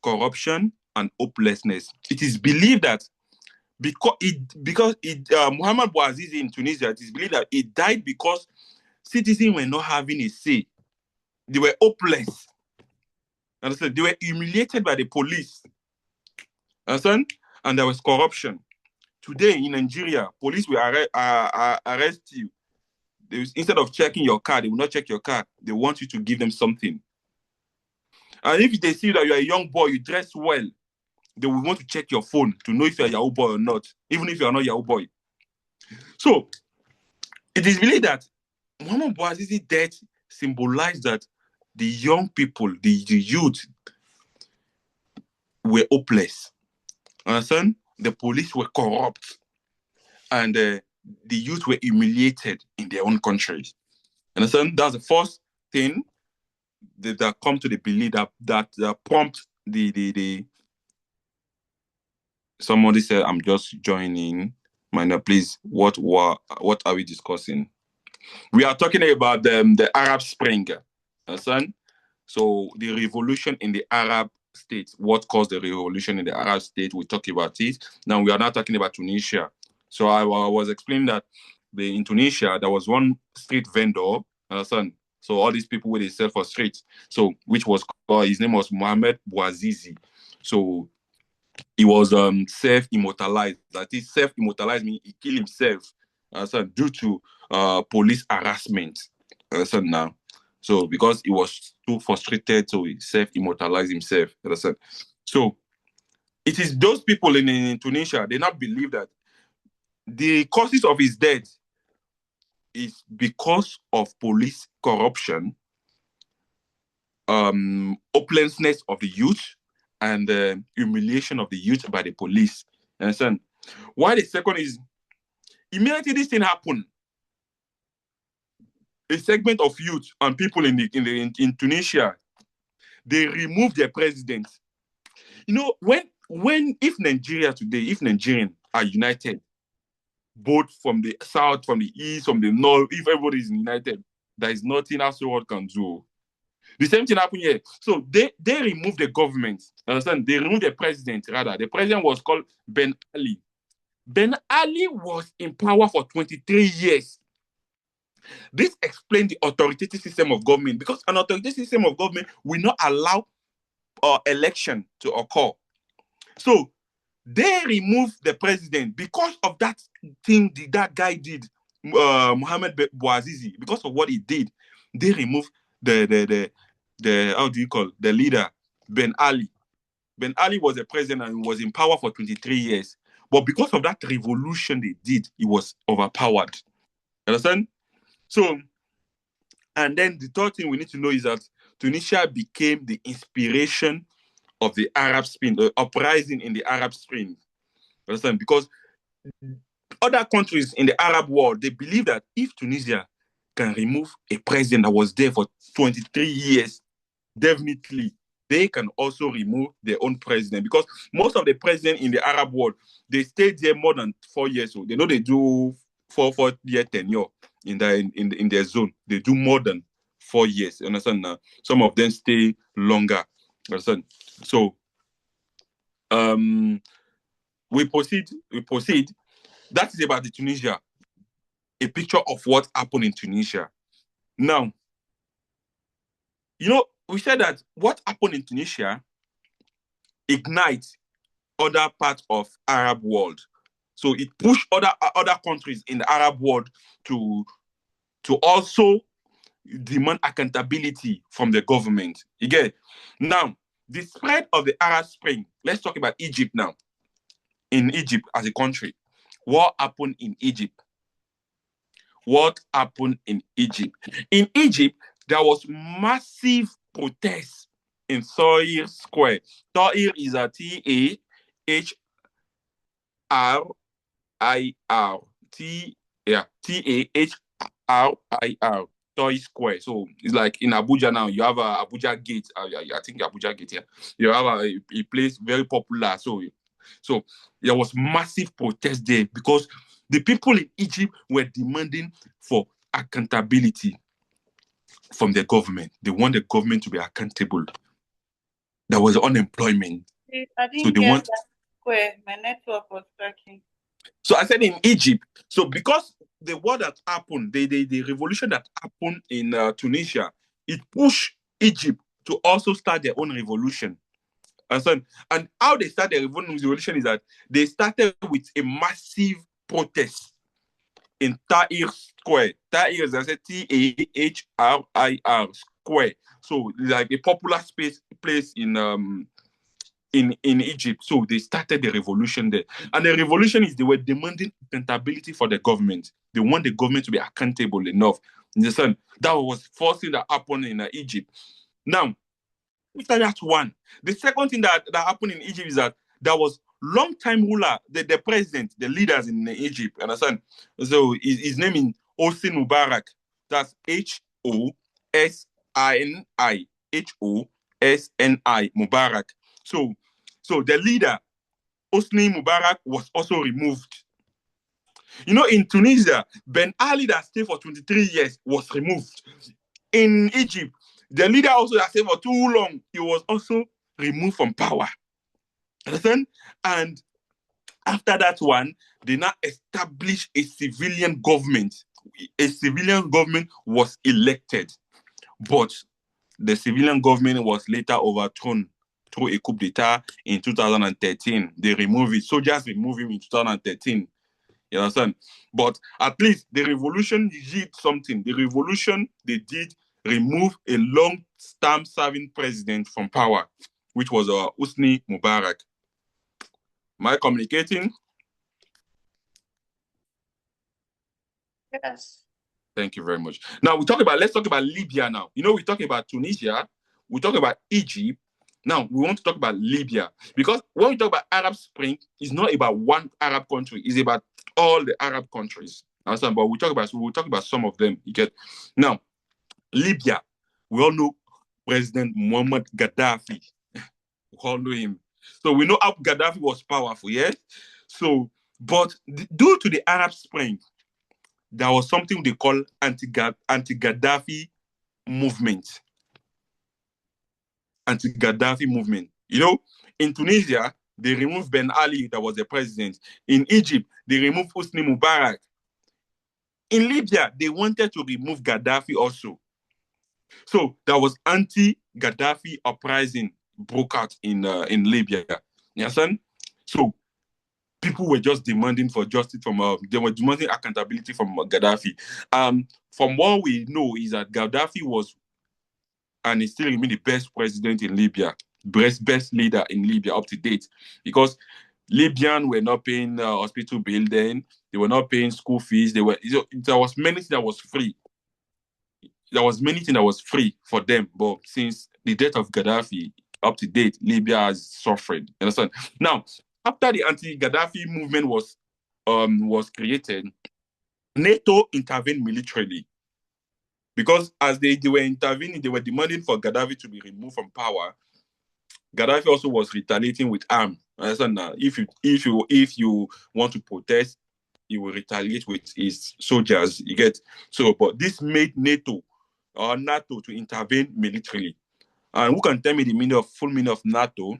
corruption, and hopelessness. It is believed that Muhammad Bouazizi in Tunisia, it is believed that he died because citizens were not having a say. They were hopeless. Understand? They were humiliated by the police. Understand? And there was corruption. Today in Nigeria, police will arrest you. Instead of checking your car, they will not check your car. They want you to give them something. And if they see that you're a young boy, you dress well, they will want to check your phone to know if you're a Yahoo boy or not, even if you're not a Yahoo boy. So, it is believed that Muhammad Bouazizi's death symbolized that the young people, the youth, were hopeless. Understand? The police were corrupt. And the youth were humiliated in their own countries. Understand? That's the first thing that come to the belief that prompt the somebody said, I'm just joining. Minor, please, what are we discussing? We are talking about the Arab Spring. Understand? So the revolution in the Arab states, what caused the revolution in the Arab state, we talk about it. Now we are not talking about Tunisia. So I was explaining that in Tunisia, there was one street vendor, understand? So all these people where they sell for streets. So which was called, his name was Mohamed Bouazizi. So he was self-immortalized. That is, self-immortalized means he killed himself, due to police harassment. Now. So because he was too frustrated, so he self-immortalized himself. Understand? So it is those people in Tunisia, they not believe that the causes of his death is because of police corruption, hopelessness of the youth, and humiliation of the youth by the police. Understand? Why the second is, immediately this thing happened, a segment of youth and people in Tunisia, they removed their president. You know, if Nigeria today, if Nigerians are united, both from the south, from the east, from the north, if everybody is united, there is nothing else the world can do. The same thing happened here. So they removed the government. Understand? They removed the president, rather. The president was called Ben Ali. Ben Ali was in power for 23 years. This explains the authoritative system of government, because an authoritative system of government will not allow election to occur. So they removed the president because of that thing that guy did, Mohamed Bouazizi. Because of what he did, they removed the how do you call the leader, Ben Ali. Ben Ali was the president and was in power for 23 years. But because of that revolution they did, he was overpowered. Understand? So, and then the third thing we need to know is that Tunisia became the inspiration of the Arab Spring, the uprising in the Arab Spring. Understand? Because other countries in the Arab world, they believe that if Tunisia can remove a president that was there for 23 years, definitely they can also remove their own president. Because most of the presidents in the Arab world, they stay there more than 4 years. So they know they do 4-year tenure in their zone. They do more than 4 years. You understand now? Some of them stay longer. You understand? So we proceed. That is about the Tunisia. A picture of what happened in Tunisia. Now, you know, we said that what happened in Tunisia ignites other parts of Arab world. So it pushed other countries in the Arab world to also demand accountability from the government. Again, now the spread of the Arab Spring. Let's talk about Egypt now. In Egypt as a country, what happened in Egypt? What happened in Egypt? In Egypt, there was massive protests in Tahrir Square. Tahrir is a Tahrir, Tahrir. Yeah, Tahrir, Toy Square. So it's like in Abuja now. You have a Abuja Gate. I think Abuja Gate. Yeah, you have a place very popular. So there was massive protest there because the people in Egypt were demanding for accountability from the government. They want the government to be accountable. There was unemployment. I So didn't they get want. that square. My network was tracking. So I said in Egypt. So because the war that happened, the revolution that happened in Tunisia, it pushed Egypt to also start their own revolution. And how they started the revolution is that they started with a massive protest in Tahrir Square. Tahrir is, I said, Tahrir Square. So like a popular place in Egypt. So they started the revolution there. And the revolution is they were demanding accountability for the government. They want the government to be accountable enough. You understand? That was the first thing that happened in Egypt. Now, after that one, the second thing that happened in Egypt is that there was long-time ruler, the president, the leaders in Egypt, understand? So his name is Hosni Mubarak. That's Hosni, Hosni, Mubarak. So the leader, Hosni Mubarak, was also removed. You know, in Tunisia, Ben Ali that stayed for 23 years was removed. In Egypt, the leader also that stayed for too long, he was also removed from power. Understand? And after that one, they now established a civilian government. A civilian government was elected, but the civilian government was later overthrown through a coup d'etat in 2013. They removed it. Soldiers removed him in 2013. You understand? But at least the revolution did something. The revolution they did remove a long-term serving president from power, which was Hosni Mubarak. Am I communicating? Yes. Thank you very much. Now let's talk about Libya now. You know, we talk about Tunisia, we talk about Egypt. Now we want to talk about Libya because when we talk about Arab Spring, it's not about one Arab country, it's about all the Arab countries. Understand? But we'll talk about some of them. You get now Libya. We all know President Muammar Gaddafi. We all know him. So we know how Gaddafi was powerful, yes? So, but due to the Arab Spring, there was something they call anti-Gaddafi movement. Anti-Gaddafi movement. You know, in Tunisia, they removed Ben Ali, that was the president. In Egypt, they removed Hosni Mubarak. In Libya, they wanted to remove Gaddafi also. So there was anti-Gaddafi uprising broke out in Libya. You understand? So people were just demanding for justice they were demanding accountability from Gaddafi. From what we know is that Gaddafi was, and he still remains the best president in Libya, best leader in Libya up to date, because Libyans were not paying hospital bill then, they were not paying school fees, there was many things that was free. There was many things that was free for them, but since the death of Gaddafi, up to date, Libya has suffered. You understand? Now, after the anti-Gaddafi movement was created, NATO intervened militarily. Because as they were intervening, they were demanding for Gaddafi to be removed from power. Gaddafi also was retaliating with arms. Understand now? If you want to protest, he will retaliate with his soldiers. You get so, but this made NATO to intervene militarily. And who can tell me the full meaning of NATO?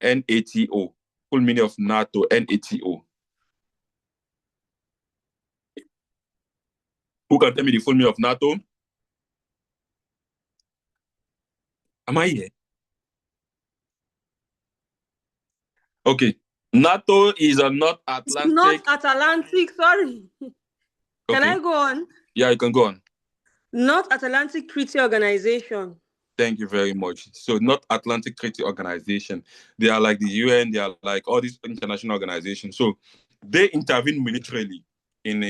NATO. Full meaning of NATO, NATO. Who can tell me the full meaning of NATO? Am I here? Okay. NATO is a North Atlantic. North Atlantic, sorry. Can I go on? Yeah, you can go on. North Atlantic Treaty Organization. Thank you very much. So North Atlantic Treaty Organization, they are like the UN, they are like all these international organizations. So they intervene militarily in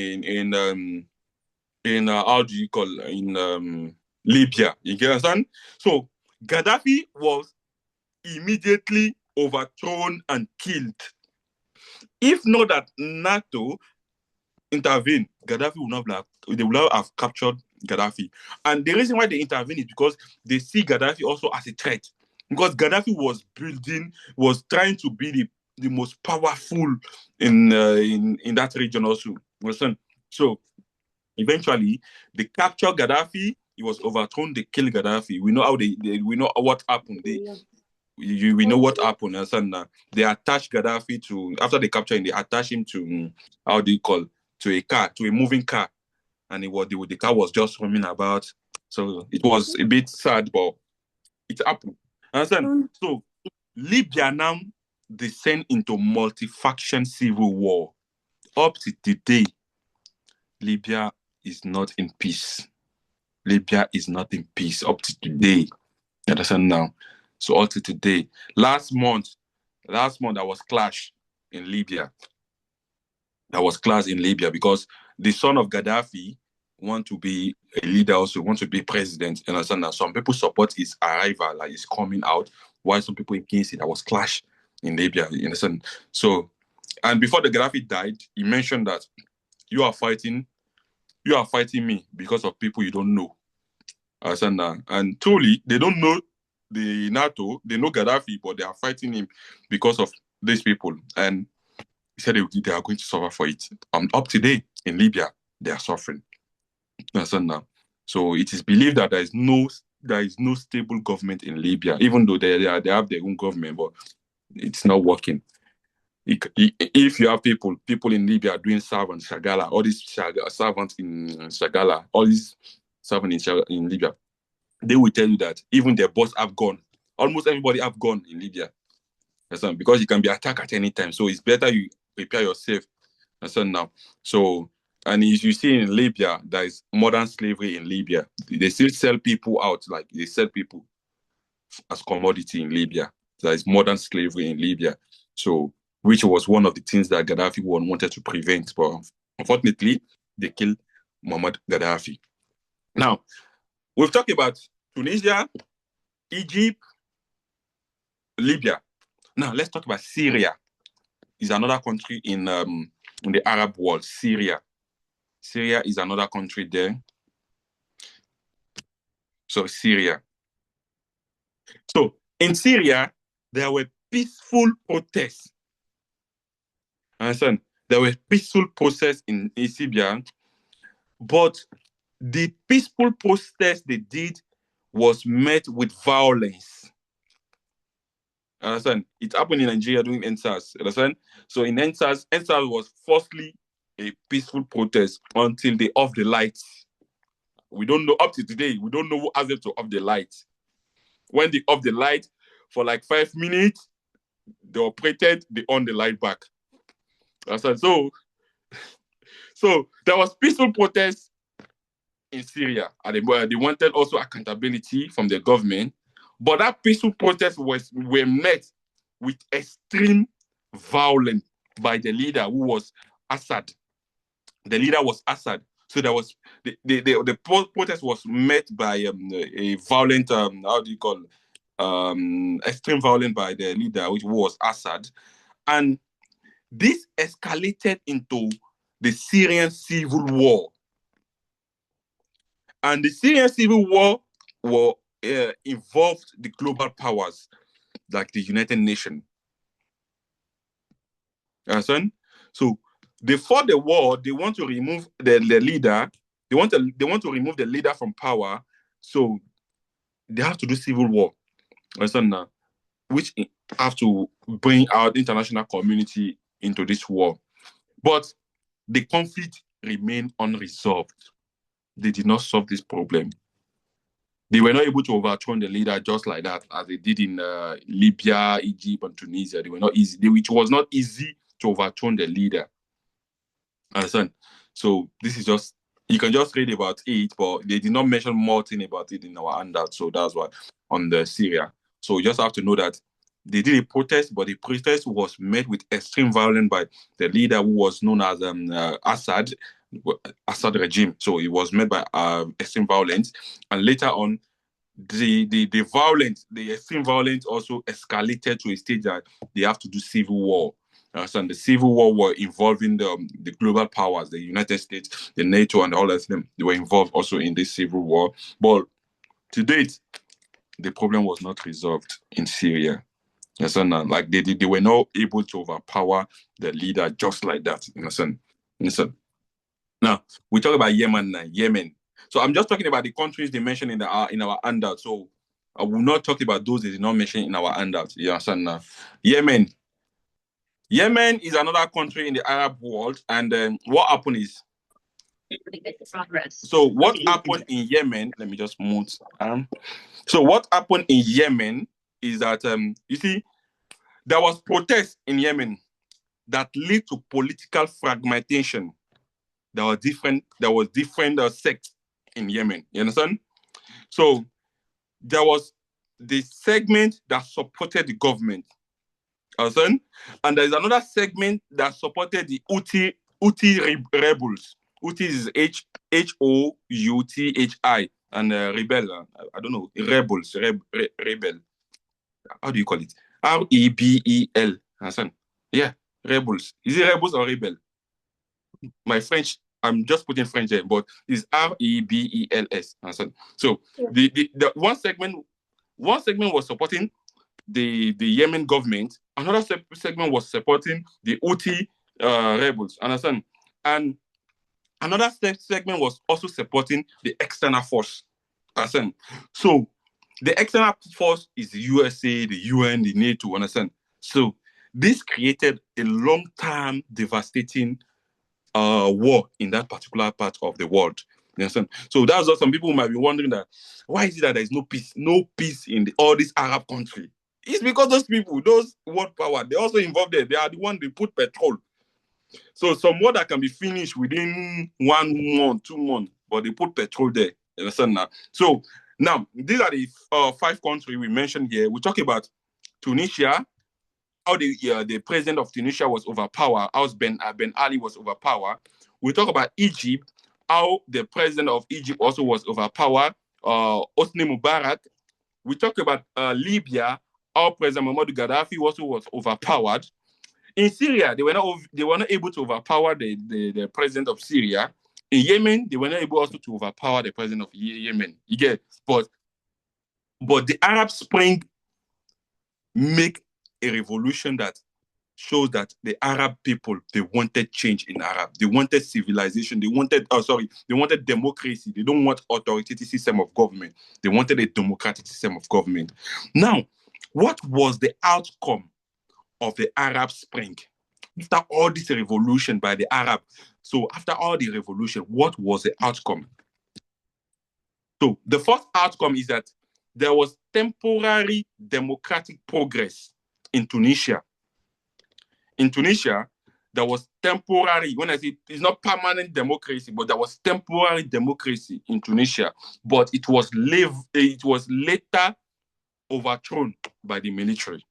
how do you call in Libya. You can understand? So Gaddafi was immediately overthrown and killed. If not that NATO intervened, Gaddafi would not have, they would not have captured Gaddafi. And the reason why they intervene is because they see Gaddafi also as a threat. Because Gaddafi was trying to be the most powerful in that region also. Understand? So eventually they captured Gaddafi. He was overthrown. They killed Gaddafi. We know how we know what happened. We know what happened. Understand? They attached Gaddafi to, after they captured him, they attached him to how do you call, to a car, to a moving car, and the car was just roaming about. So it was a bit sad, but it happened. Understand? So Libya now descend into multi-faction civil war. Up to today, Libya is not in peace. Libya is not in peace up to today. You understand now? So up to today. Last month, there was clash in Libya. There was clash in Libya because the son of Gaddafi want to be a leader, also want to be president. You understand that? Some people support his arrival, like he's coming out, while some people against it. There was clash in Libya. You understand? So, and before the Gaddafi died, he mentioned that you are fighting me because of people you don't know. Understand that? And truly, they don't know the NATO, they know Gaddafi, but they are fighting him because of these people. And he said they are going to suffer for it. Up to date in Libya, they are suffering. Understand now? So it is believed that there is no stable government in Libya, even though they have their own government, but it's not working. If you have people in Libya doing servants, Shagala, all these servants in Shagala, all these servants in Libya, they will tell you that even their boss have gone. Almost everybody have gone in Libya. Because you can be attacked at any time. So it's better you prepare yourself. Now. So, and as you see in Libya, there is modern slavery in Libya. They still sell people out, like they sell people as commodity in Libya. There is modern slavery in Libya. So, which was one of the things that Gaddafi wanted to prevent. But unfortunately, they killed Muammar Gaddafi. Now, we've talked about Tunisia, Egypt, Libya. Now, let's talk about Syria. It's another country in the Arab world, Syria. Syria is another country there. So, Syria. So, in Syria, there were peaceful protests. Understand? There were peaceful protests in Syria, but the peaceful protest they did was met with violence. Understand? It happened in Nigeria during NSAS. Understand? So in NSAS was firstly a peaceful protest until they off the lights. We don't know, up to today, we don't know who asked them to off the light. When they off the light for like 5 minutes, they operated, they on the light back. Understand? So there was peaceful protest in Syria, and they wanted also accountability from the government. But that peaceful protest were met with extreme violence by the leader, who was Assad. The leader was Assad. So there was the protest was met by a violent extreme violence by the leader, which was Assad, and this escalated into the Syrian civil war. And the Syrian civil war involved the global powers like the United Nations. Understand? So they fought the war. They want to remove the leader. They want to remove the leader from power. So they have to do civil war. Understand now? Which have to bring our international community into this war. But the conflict remained unresolved. They did not solve this problem. They were not able to overthrow the leader just like that, as they did in Libya, Egypt, and Tunisia. They were not easy. It was not easy to overthrow the leader. Understand? So this is just, you can just read about it, but they did not mention more thing about it in our handout. So that's why on the Syria. So you just have to know that they did a protest, but the protest was met with extreme violence by the leader, who was known as Assad regime. So it was met by extreme violence, and later on, the extreme violence also escalated to a stage that they have to do civil war. And the civil war were involving the global powers, the United States, the NATO, and all of them. They were involved also in this civil war. But to date, the problem was not resolved in Syria. Like they were not able to overpower the leader just like that. Now we talk about Yemen now. Yemen. So I'm just talking about the countries they mentioned in our handout. So I will not talk about those they did not mention in our handout. You understand now? Yemen. Yemen is another country in the Arab world, and what happened is. So what happened in Yemen? Let me just move. So what happened in Yemen is that you see, there was protest in Yemen that led to political fragmentation. There was different sects in Yemen. You understand? So there was the segment that supported the government. Understand? And there is another segment that supported the Houthi rebels. Houthi is Houthi, and rebel. I don't know, rebels, rebel. How do you call it? Rebel. Understand? Yeah, rebels. Is it rebels or rebel? My French, I'm just putting French there, but it's rebels. Understand? So the one segment was supporting the Yemen government. Another segment was supporting the Houthi rebels. Understand? And another segment was also supporting the external force. Understand? So the external force is the USA, the UN, the NATO. Understand? So this created a long-term devastating war in that particular part of the world. You understand? So that's what some people might be wondering, that why is it that there is no peace in all these Arab countries? It's because those people, those world power, they also involved there. They are the one they put petrol. So some war that can be finished within 1 month, 2 months, but they put petrol there. You understand now? So now these are the 5 countries we mentioned here. We talk about Tunisia, how the president of Tunisia was overpowered, how Ben Ali was overpowered. We talk about Egypt, how the president of Egypt also was overpowered, Hosni Mubarak. We talk about Libya, how President Muammar Gaddafi also was overpowered. In Syria, they were not able to overpower the president of Syria. In Yemen, they were not able also to overpower the president of Yemen. You get, but the Arab Spring make a revolution that shows that the Arab people, they wanted change in Arab. They wanted civilization. They wanted democracy. They don't want authoritative system of government. They wanted a democratic system of government. Now, what was the outcome of the Arab Spring? After all this revolution by the Arab, so after all the revolution, what was the outcome? So the first outcome is that there was temporary democratic progress in Tunisia. In Tunisia, there was temporary, when I say it's not permanent democracy, but there was temporary democracy in Tunisia, but it was later overthrown by the military.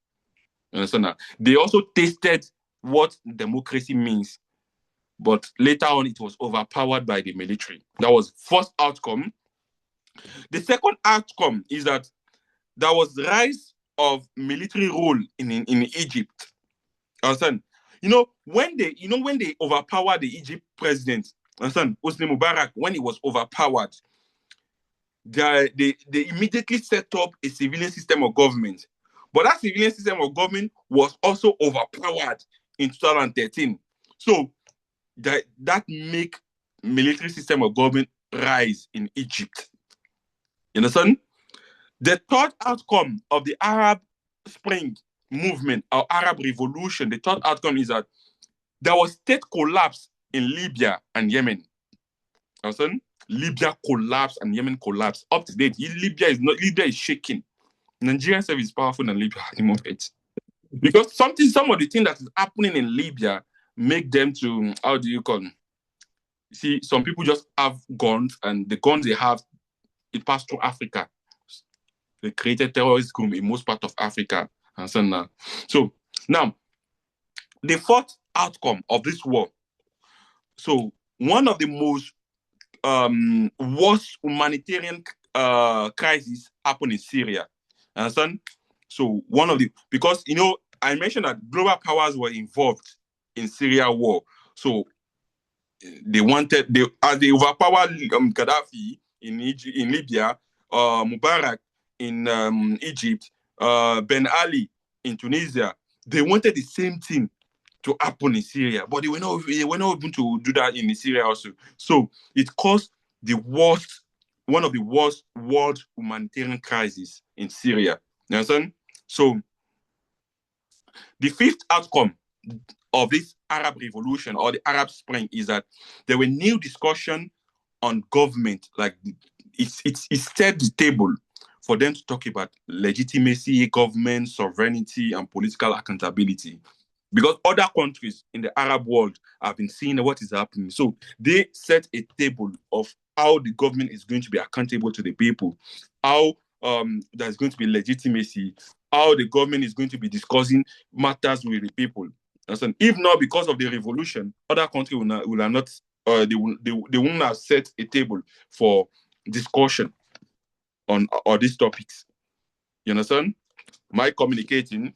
You understand that? They also tasted what democracy means, but later on it was overpowered by the military. That was first outcome. The second outcome is that there was the rise of military rule in Egypt. Understand? When they overpowered the Egypt president, understand, Hosni Mubarak, when he was overpowered, they immediately set up a civilian system of government. But that civilian system of government was also overpowered in 2013. So that make military system of government rise in Egypt. You understand? The third outcome of the Arab Spring movement or Arab Revolution, the third outcome is that there was state collapse in Libya and Yemen. Understand? Libya collapsed and Yemen collapsed. Up to date, Libya is shaking. Nigerian service is powerful than Libya at the moment. Because some of the things that is happening in Libya make them to, how do you call them? See, some people just have guns, and the guns they have, it passed through Africa. They created terrorist group in most part of Africa. So now, the fourth outcome of this war. So one of the most worst humanitarian crises happened in Syria. Understand? So because I mentioned that global powers were involved in Syria war. So they as they overpowered Gaddafi in Libya, Mubarak in Egypt, Ben Ali in Tunisia. They wanted the same thing to happen in Syria, but they were not able to do that in Syria also. So it caused one of the worst world humanitarian crises in Syria. You understand? So the fifth outcome of this Arab revolution or the Arab Spring is that there were new discussion on government. Like it set the table for them to talk about legitimacy, government, sovereignty, and political accountability. Because other countries in the Arab world have been seeing what is happening. So they set a table of how the government is going to be accountable to the people, how there's going to be legitimacy, how the government is going to be discussing matters with the people. And if not because of the revolution, other countries will not they won't have set a table for discussion on all these topics. You understand? Am I communicating?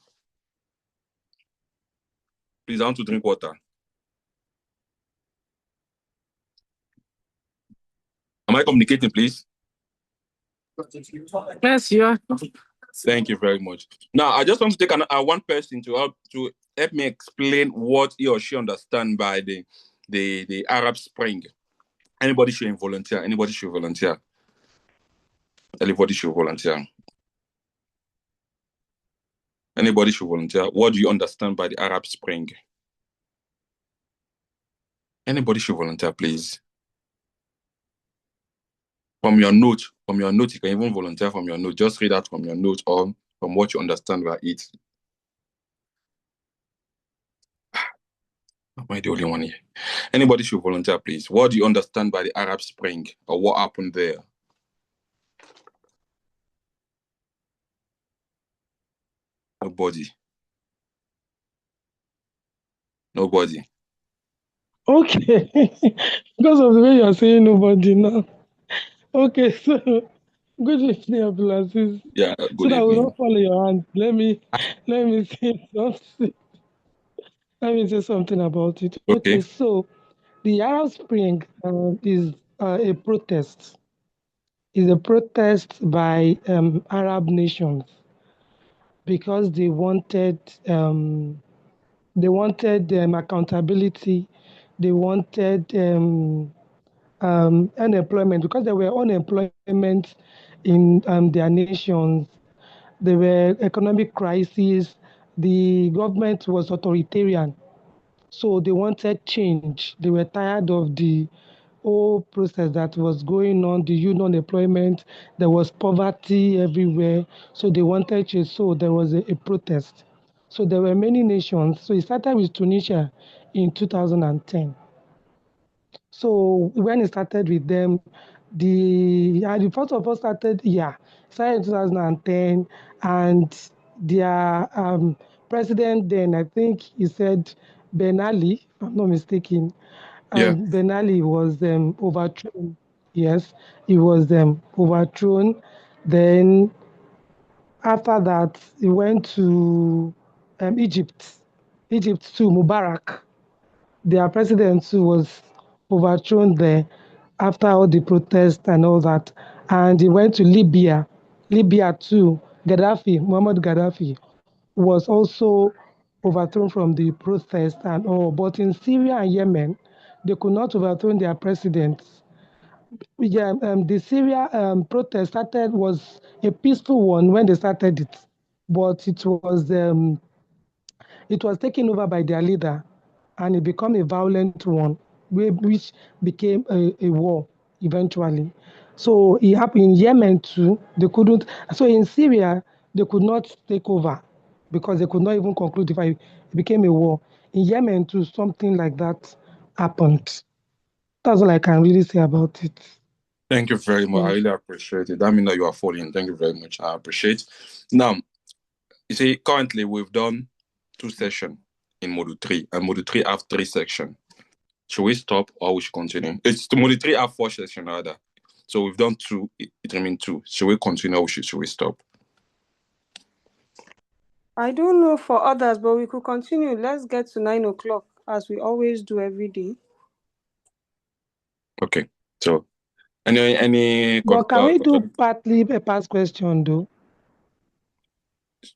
Please, I want to drink water. Am I communicating, please? Yes, you are. Thank you very much. Now, I just want to take one person to help me explain what he or she understand by the Arab Spring. Anybody should volunteer. Anybody should volunteer. Anybody should volunteer. Anybody should volunteer. What do you understand by the Arab Spring? Anybody should volunteer, please. From your note, you can even volunteer from your note. Just read out from your note or from what you understand by it. Am I the only one here? Anybody should volunteer, please. What do you understand by the Arab Spring or what happened there? Nobody. Okay. Because of the way you are saying nobody now. Okay, so good evening, Abdul. Yeah, So good that I will evening. not follow your hand. Let me say something. Let me say something about it. Okay. Okay, so the Arab Spring is a protest. Is a protest by Arab nations because they wanted accountability. They wanted unemployment because there were unemployment in their nations. There were economic crises. The government was authoritarian, so they wanted change. They were tired of the whole process that was going on, the youth unemployment. There was poverty everywhere, so they wanted change. So there was a protest. So there were many nations. So it started with Tunisia in 2010. So when it started with them, the first of all started in 2010, and their president then, I think he said Ben Ali, if I'm not mistaken, Yeah. Ben Ali was overthrown. Yes, he was overthrown. Then after that, he went to Egypt to Mubarak. Their president too was overthrown there after all the protests and all that. And he went to Libya. Libya too. Muammar Gaddafi, was also overthrown from the protest and all. But in Syria and Yemen, they could not overthrow their presidents. Yeah, the Syria protest was a peaceful one when they started it, but it was taken over by their leader, and it became a violent one, which became a war eventually. So it happened in Yemen too. They couldn't. So in Syria, they could not take over because they could not even conclude the fight. It became a war. In Yemen too, something like that happened. That's all I can really say about it. Thank you very much. I really appreciate it. That means that you are following. Thank you very much. I appreciate. Now, you see, currently we've done 2 sessions in Module 3, and Module 3 have 3 sections. Should we stop or we should continue? It's the Module 3 have 4 sections rather. So we've done 2, it remains 2. Should we continue or should we stop? I don't know for others, but we could continue. Let's get to 9 o'clock as we always do every day. Okay. So, any But can we do question? partly a past question though?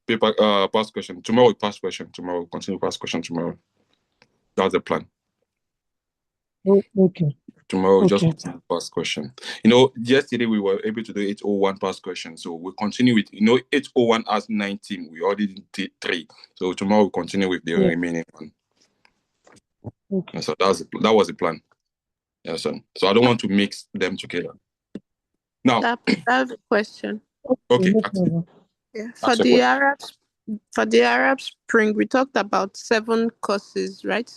Paper past question. Tomorrow past question. Tomorrow continue past question tomorrow. That's the plan. Oh, okay. Tomorrow just Okay. continue past question. Yesterday we were able to do 801 past question. So we'll continue with 801 as 19. We already did 3. So tomorrow we'll continue with the remaining one. Okay. And so that was the plan. Yeah, so I don't want to mix them together. Now I have a question. okay. No problem. Yeah. Ask a question. For the Arab Spring, we talked about 7 causes, right?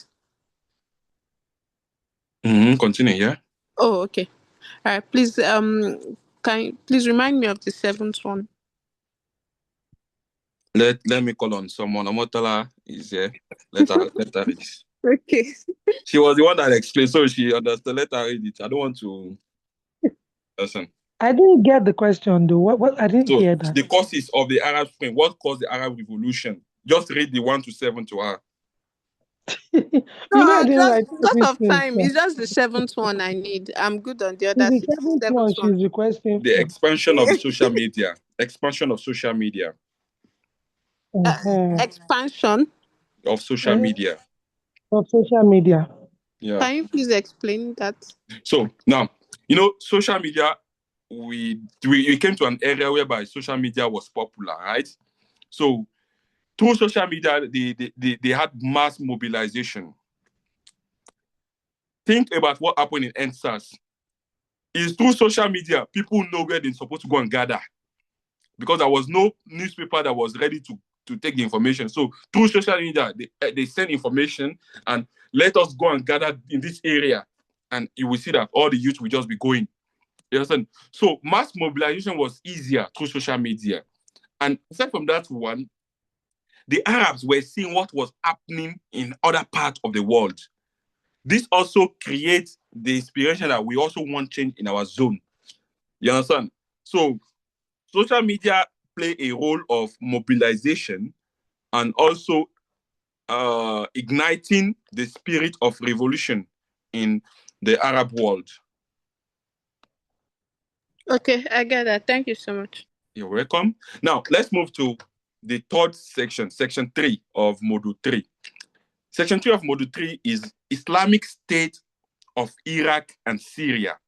Continue, yeah. Oh, okay. All right. Please, can you please remind me of the 7th one? Let me call on someone. Amotala is here. Let her read it. Okay. She was the one that explained, so she understood. Let her read it. I don't want to listen. I didn't get the question though. What I didn't hear that. The causes of the Arab Spring. What caused the Arab Revolution? Just read the 1 to 7 to her. I didn't Just write because of everything. time, it's just the 7th one I need. I'm good on the It's other the 6. seventh one 7th one. she's requesting The for. expansion of the social media. Expansion of social media. Expansion Of social media. Of social media. Yeah. Can you please explain that? So now, social media, we came to an area whereby social media was popular, right? So through social media, they had mass mobilization. Think about what happened in NSAS. It's through social media, people know where they're supposed to go and gather. Because there was no newspaper that was ready to take the information. So through social media, they send information and let us go and gather in this area. And you will see that all the youth will just be going. You understand? So mass mobilization was easier through social media. And aside from that one, the Arabs were seeing what was happening in other parts of the world. This also creates the inspiration that we also want change in our zone. You understand? So social media play a role of mobilization and also igniting the spirit of revolution in the Arab world. Okay, I get that. Thank you so much. You're welcome. Now, let's move to the third section, section 3 of module 3. Section 3 of module 3 is Islamic State of Iraq and Syria.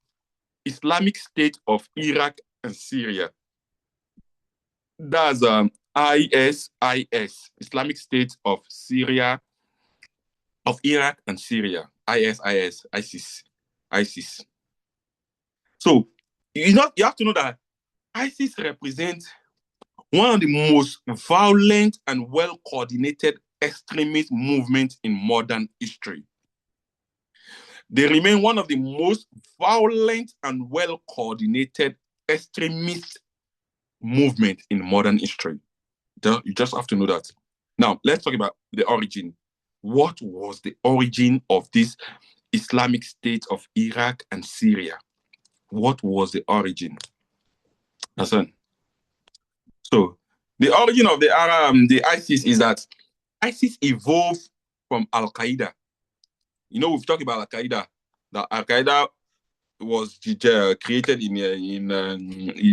Islamic State of Iraq and Syria. That's ISIS, Islamic State of Syria, of Iraq and Syria. ISIS. So, you have to know that ISIS represents one of the most violent and well-coordinated extremist movements in modern history. They remain one of the most violent and well-coordinated extremist movement in modern history. You just have to know that. Now, let's talk about the origin. What was the origin of this Islamic State of Iraq and Syria? What was the origin? Listen. So, the origin of the ISIS is that ISIS evolved from Al-Qaeda. We've talked about Al-Qaeda. That Al-Qaeda was created in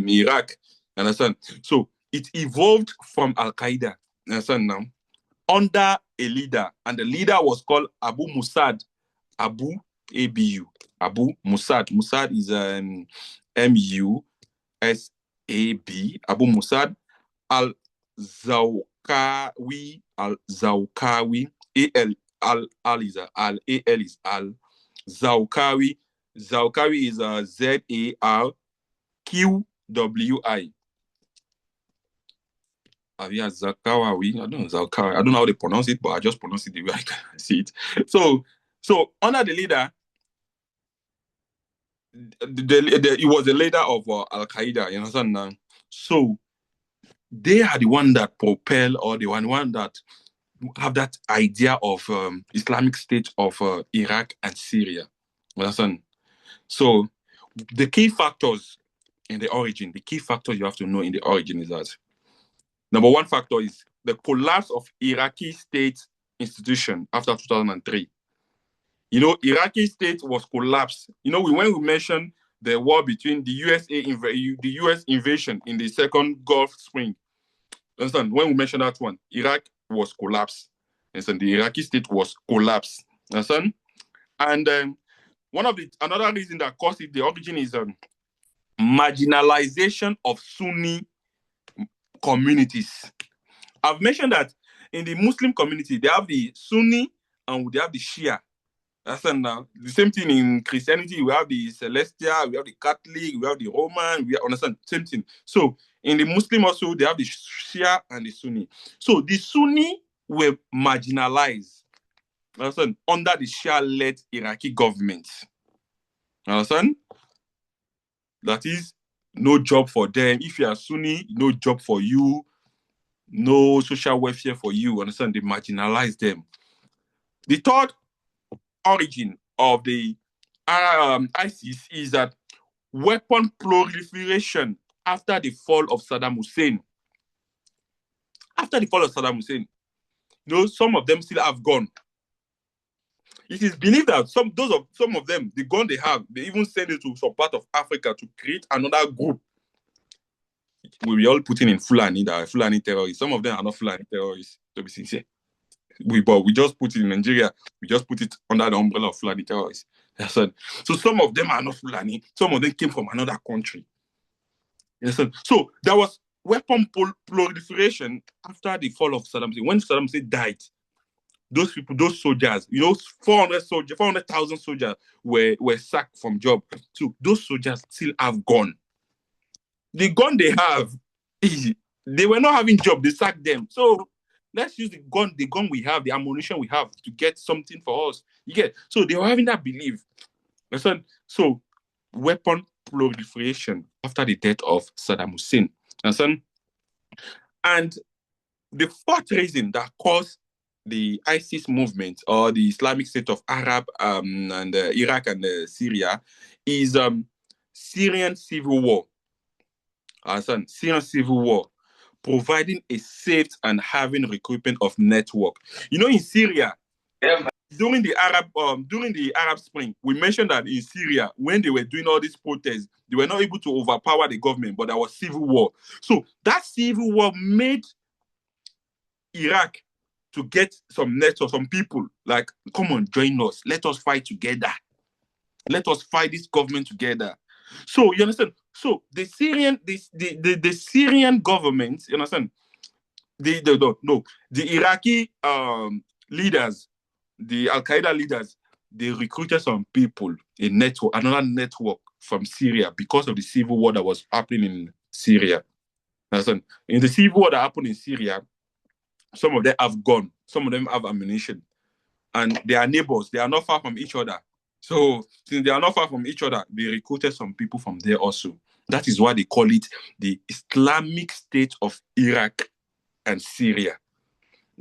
Iraq. Understand? So it evolved from Al-Qaeda. Understand now? Under a leader, and the leader was called Abu Musad. Abu Abu. Abu Musad. Musad is M-U-S-A-B. Abu Musad al-Zawqawi. Al-Zawqawi. Al is Al. A-L is Al. Zawqawi. Zawqawi is Z-A-R-Q-W-I. Zakawi. I don't know Zakawi. I don't know how they pronounce it, but I just pronounce it the way I can see it. So under the leader, he was the leader of Al Qaeda. You understand now? So they are the one that propel, or the one that have that idea of Islamic State of Iraq and Syria. You understand? So the key factors in the origin, the key factors you have to know in the origin is that number one factor is the collapse of Iraqi state institution after 2003. You know, Iraqi state was collapsed. You know, when we mentioned the war between the the US invasion in the second Gulf Spring, understand? When we mentioned that one, Iraq was collapsed. Understand? The Iraqi state was collapsed. Understand? And another reason that caused it, the origin is marginalization of Sunni communities. I've mentioned that in the Muslim community, they have the Sunni and they have the Shia. That's the same thing in Christianity. We have the Celestial, we have the Catholic, we have the Roman, we understand, same thing. So in the Muslim also, they have the Shia and the Sunni. So the Sunni were marginalized, understand, under the Shia-led Iraqi government. Understand? That is, no job for them. If you are Sunni, no job for you, no social welfare for you. Understand? They marginalize them. The third origin of the ISIS is that weapon proliferation after the fall of Saddam Hussein. After the fall of Saddam Hussein, you know, some of them still have gun. It is believed that some of them, the gun they have, they even send it to some part of Africa to create another group. We all putting in Fulani, that are Fulani terrorists. Some of them are not Fulani terrorists, to be sincere. We just put it in Nigeria. We just put it under the umbrella of Fulani terrorists. So some of them are not Fulani. Some of them came from another country. So there was weapon proliferation after the fall of Saddam Hussein. When Saddam Hussein died, those people, those soldiers, you know, 400,000 soldiers were sacked from job. So those soldiers still have gun. The gun they have, they were not having job. They sacked them. So let's use the gun we have, the ammunition we have to get something for us. You get? So they were having that belief. So weapon proliferation after the death of Saddam Hussein. And the fourth reason that caused the ISIS movement or the Islamic State of Arab and Iraq and Syria is Syrian civil war. Syrian civil war, providing a safe and having recruitment of network. You know, in Syria, during the Arab Spring, we mentioned that in Syria, when they were doing all these protests, they were not able to overpower the government, but there was civil war. So that civil war made Iraq to get some network, some people like, come on, join us. Let us fight together. Let us fight this government together. So you understand? So the Syrian government, you understand? The Iraqi leaders, the Al-Qaeda leaders, they recruited some people, another network from Syria because of the civil war that was happening in Syria. Understand? In the civil war that happened in Syria, some of them have gun, some of them have ammunition, and they are neighbors. They are not far from each other. So since they are not far from each other, they recruited some people from there also. That is why they call it the Islamic State of Iraq and Syria.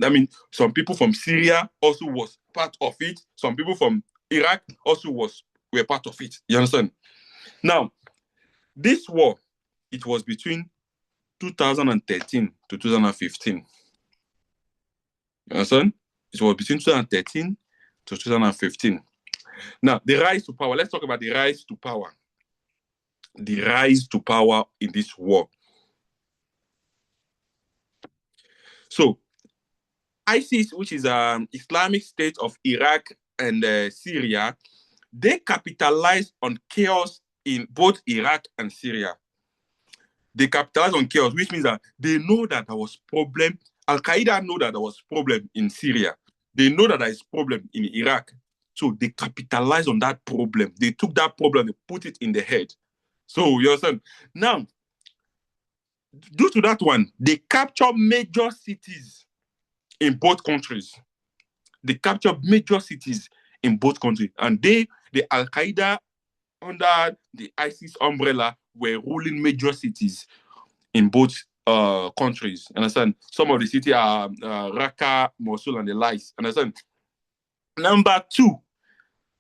I mean, some people from Syria also was part of it. Some people from Iraq also were part of it. You understand? Now, this war, it was between 2013 to 2015. You understand? It was between 2013 to 2015. Now, the rise to power. Let's talk about the rise to power. The rise to power in this war. So, ISIS, which is an Islamic State of Iraq and Syria, they capitalized on chaos in both Iraq and Syria. They capitalized on chaos, which means that they know that there was problem. Al-Qaeda know that there was problem in Syria. They know that there is problem in Iraq. So they capitalized on that problem. They took that problem and put it in the head. So you understand? Now, due to that one, they captured major cities in both countries. They captured major cities in both countries. And the Al-Qaeda under the ISIS umbrella were ruling major cities in both countries. Understand? Some of the cities are Raqqa, Mosul, and the likes. Understand? Number two,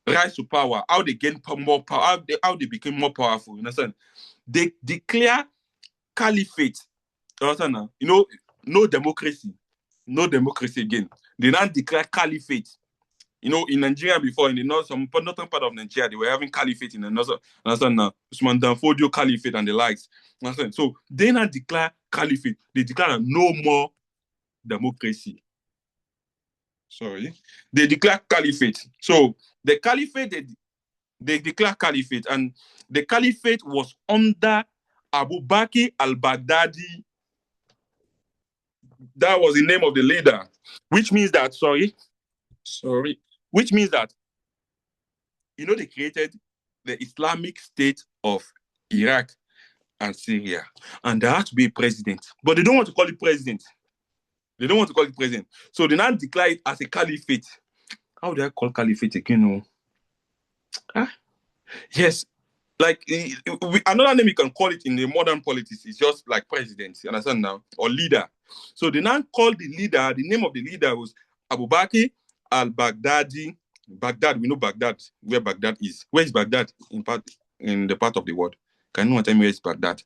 rise to power. How they gain more power, how they became more powerful. You understand? They declare caliphate. You understand? You know, no democracy. no democracy again. They now declare caliphate. You know, in Nigeria before, in the northern part of Nigeria, they were having caliphate in the northern, now Usman Danfodio caliphate and the likes. So they now declare caliphate. They declare no more democracy. Sorry. They declare caliphate. So the caliphate, they declare caliphate, and the caliphate was under Abu Bakr al-Baghdadi. That was the name of the leader, which means that, which means that, you know, they created the Islamic State of Iraq and Syria, and there had to be a president, but they don't want to call it president. They don't want to call it president. So they now declare it as a caliphate. How do I call caliphate again? Yes, like another name you can call it in the modern politics is just like president, you understand now, or leader. So they now call the leader, the name of the leader was Abu Bakr al-Baghdadi. Baghdad, we know Baghdad, where Baghdad is. Where is Baghdad in the part of the world? Can anyone tell me where is Baghdad?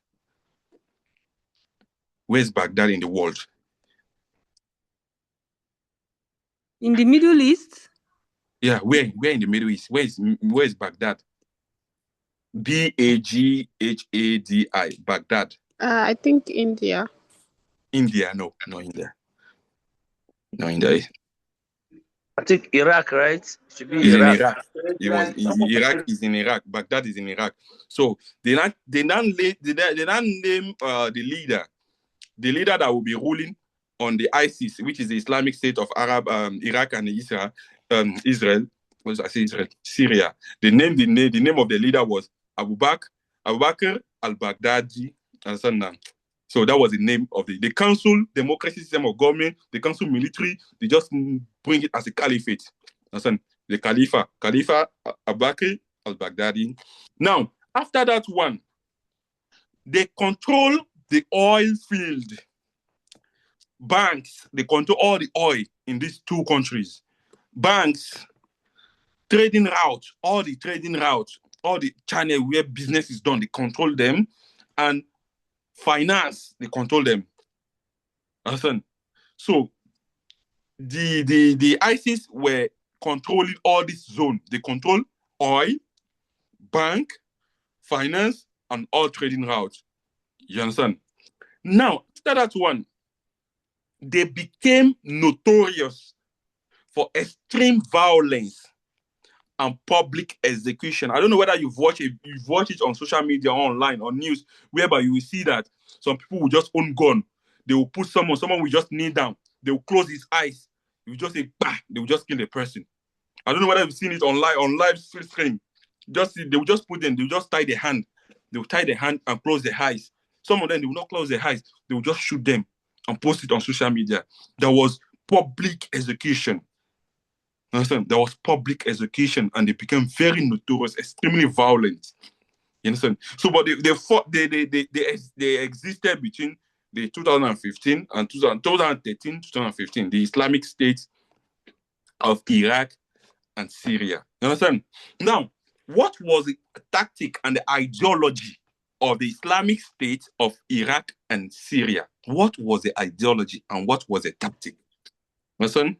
Where is Baghdad in the world? In the Middle East? Yeah, where in the Middle East? Where is Baghdad? Baghadi, Baghdad. I think India. India, no India. No India. I think Iraq, right? Should be It's Iraq. in Iraq. Iraq is in Iraq. Baghdad is in Iraq. So they now name the leader. The leader that will be ruling on the ISIS, which is the Islamic State of Iraq and Israel. What did I say? Israel, Syria. The name of the leader was Abu Bakr al-Baghdadi. So that was the name of the council democracy system of government, the council military. They just bring it as a caliphate. The Khalifa Abu Bakr al-Baghdadi. Now, after that one, they control the oil field. Banks, they control all the oil in these two countries. Banks, trading routes, all the channel where business is done, they control them. And finance, they control them. Understand? So the ISIS were controlling all this zone. They control oil, bank, finance, and all trading routes. You understand? Now, after that one, they became notorious for extreme violence and public execution. I don't know whether you've watched it on social media, online, on news, whereby you will see that some people will just own gun. They will put someone will just kneel down. They will close his eyes. You will just say, bah, they will just kill the person. I don't know whether you've seen it on live stream. They will just put them, they will just tie their hand. They will tie their hand and close their eyes. Some of them, they will not close their eyes. They will just shoot them and post it on social media. There was public execution. Understand? There was public execution, and they became very notorious, extremely violent. You understand? So, but they existed between the 2015 and 2013, 2015, the Islamic State of Iraq and Syria. You understand? Now, what was the tactic and the ideology of the Islamic State of Iraq and Syria? What was the ideology and what was the tactic? Understand?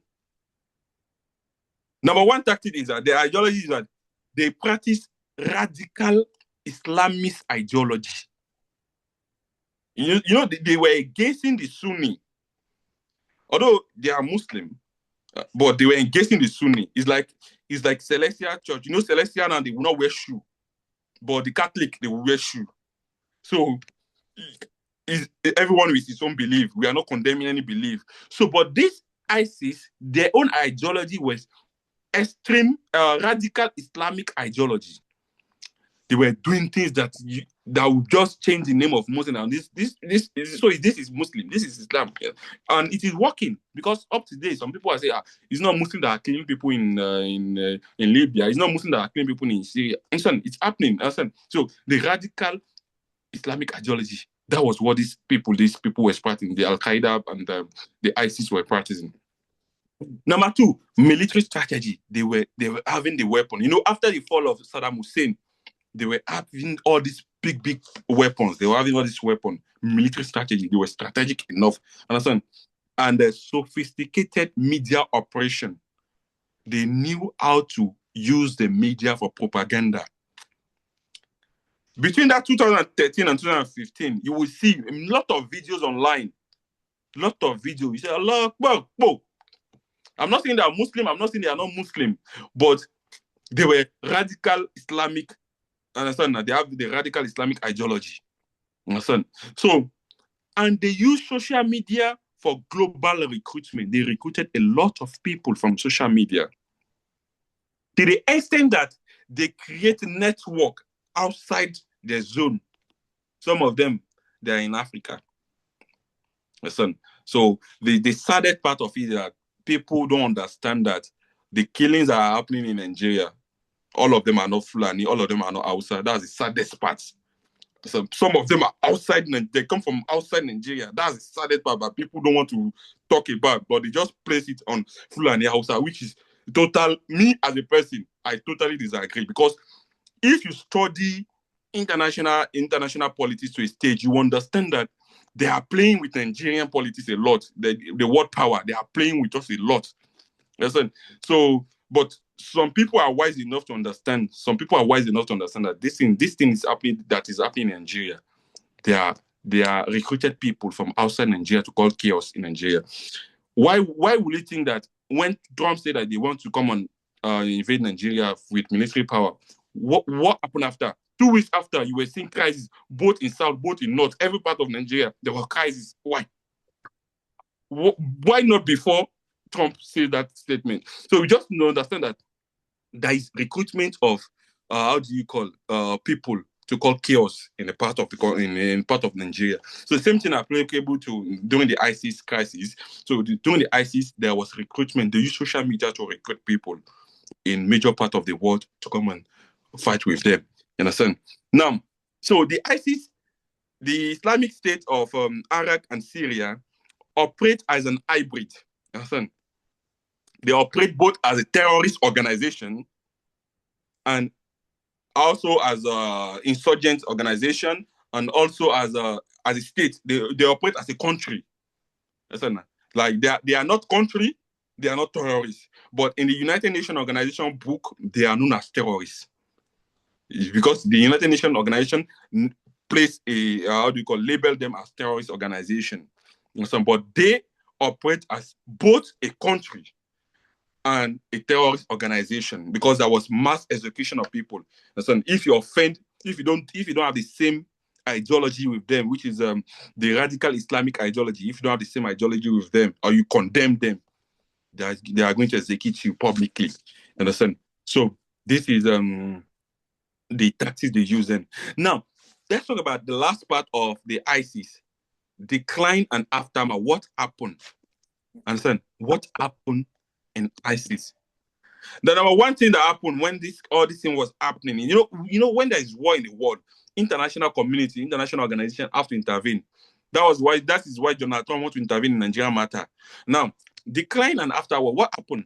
Number one tactic is that the ideology is that they practice radical Islamist ideology. You know, they were against the Sunni. Although they are Muslim, but they were against the Sunni. It's like Celestial Church. You know, Celestial now, they will not wear shoe. But the Catholic, they will wear shoe. So everyone with his own belief. We are not condemning any belief. So, but this ISIS, their own ideology was extreme, radical Islamic ideology. They were doing things that would just change the name of Muslim. And this is Muslim. This is Islam, and it is working because up to date, some people are saying it's not Muslim that are killing people in Libya. It's not Muslim that are killing people in Syria. It's happening. So the radical Islamic ideology, that was what these people were practicing. The Al Qaeda and the ISIS were practicing. Number two, military strategy. They were having the weapon. You know, after the fall of Saddam Hussein, they were having all these big weapons. They were having all this weapon, military strategy. They were strategic enough. Understand? and a sophisticated media operation. They knew how to use the media for propaganda. Between that 2013 and 2015, you will see a lot of videos online. Lot of videos. You say, Allah, whoa. I'm not saying they are Muslim, I'm not saying they are not Muslim, but they were radical Islamic, understand? They have the radical Islamic ideology, understand? So, and they use social media for global recruitment. They recruited a lot of people from social media to the extent that they create a network outside their zone. Some of them, they're in Africa. Listen, so the saddest part of it is that people don't understand that the killings that are happening in Nigeria, all of them are not Fulani, all of them are not outside. That's the saddest part. So some of them are outside, they come from outside Nigeria. That's the saddest part, but people don't want to talk about, but they just place it on Fulani outside, which is total, me as a person, I totally disagree. Because if you study international politics to a stage, you understand that they are playing with Nigerian politics a lot. The world power, they are playing with us a lot. Listen, so, but some people are wise enough to understand. Some people are wise enough to understand that this thing is happening. That is happening in Nigeria. They are recruited people from outside Nigeria to cause chaos in Nigeria. Why will you think that when Trump said that they want to come and invade Nigeria with military power, what happened after? 2 weeks after, you were seeing crises both in South, both in North, every part of Nigeria. There were crises. Why? Why not before Trump said that statement? So we just understand that there is recruitment of people to call chaos in a part of in part of Nigeria. So the same thing applicable to during the ISIS crisis. So during the ISIS, there was recruitment. They used social media to recruit people in major part of the world to come and fight with them. You understand? Now, so the ISIS, the Islamic State of Iraq and Syria, operate as an hybrid. You understand? They operate both as a terrorist organization and also as an insurgent organization, and also as a state. They operate as a country. Understand? Like they are not country, they are not terrorists. But in the United Nations organization book, they are known as terrorists. Because the United Nations organization place a label them as terrorist organization. But they operate as both a country and a terrorist organization because there was mass execution of people. If you offend, if you don't have the same ideology with them, which is the radical Islamic ideology, if you don't have the same ideology with them or you condemn them, they are going to execute you publicly. Understand? So this is the tactics they use then. Now, let's talk about the last part of the ISIS. Decline and aftermath. What happened? Understand? What happened in ISIS? The number one thing that happened when all this thing was happening, you know, when there is war in the world, international community, international organization have to intervene. That is why Donald Trump wants to intervene in Nigeria matter. Now, decline and afterward, what happened?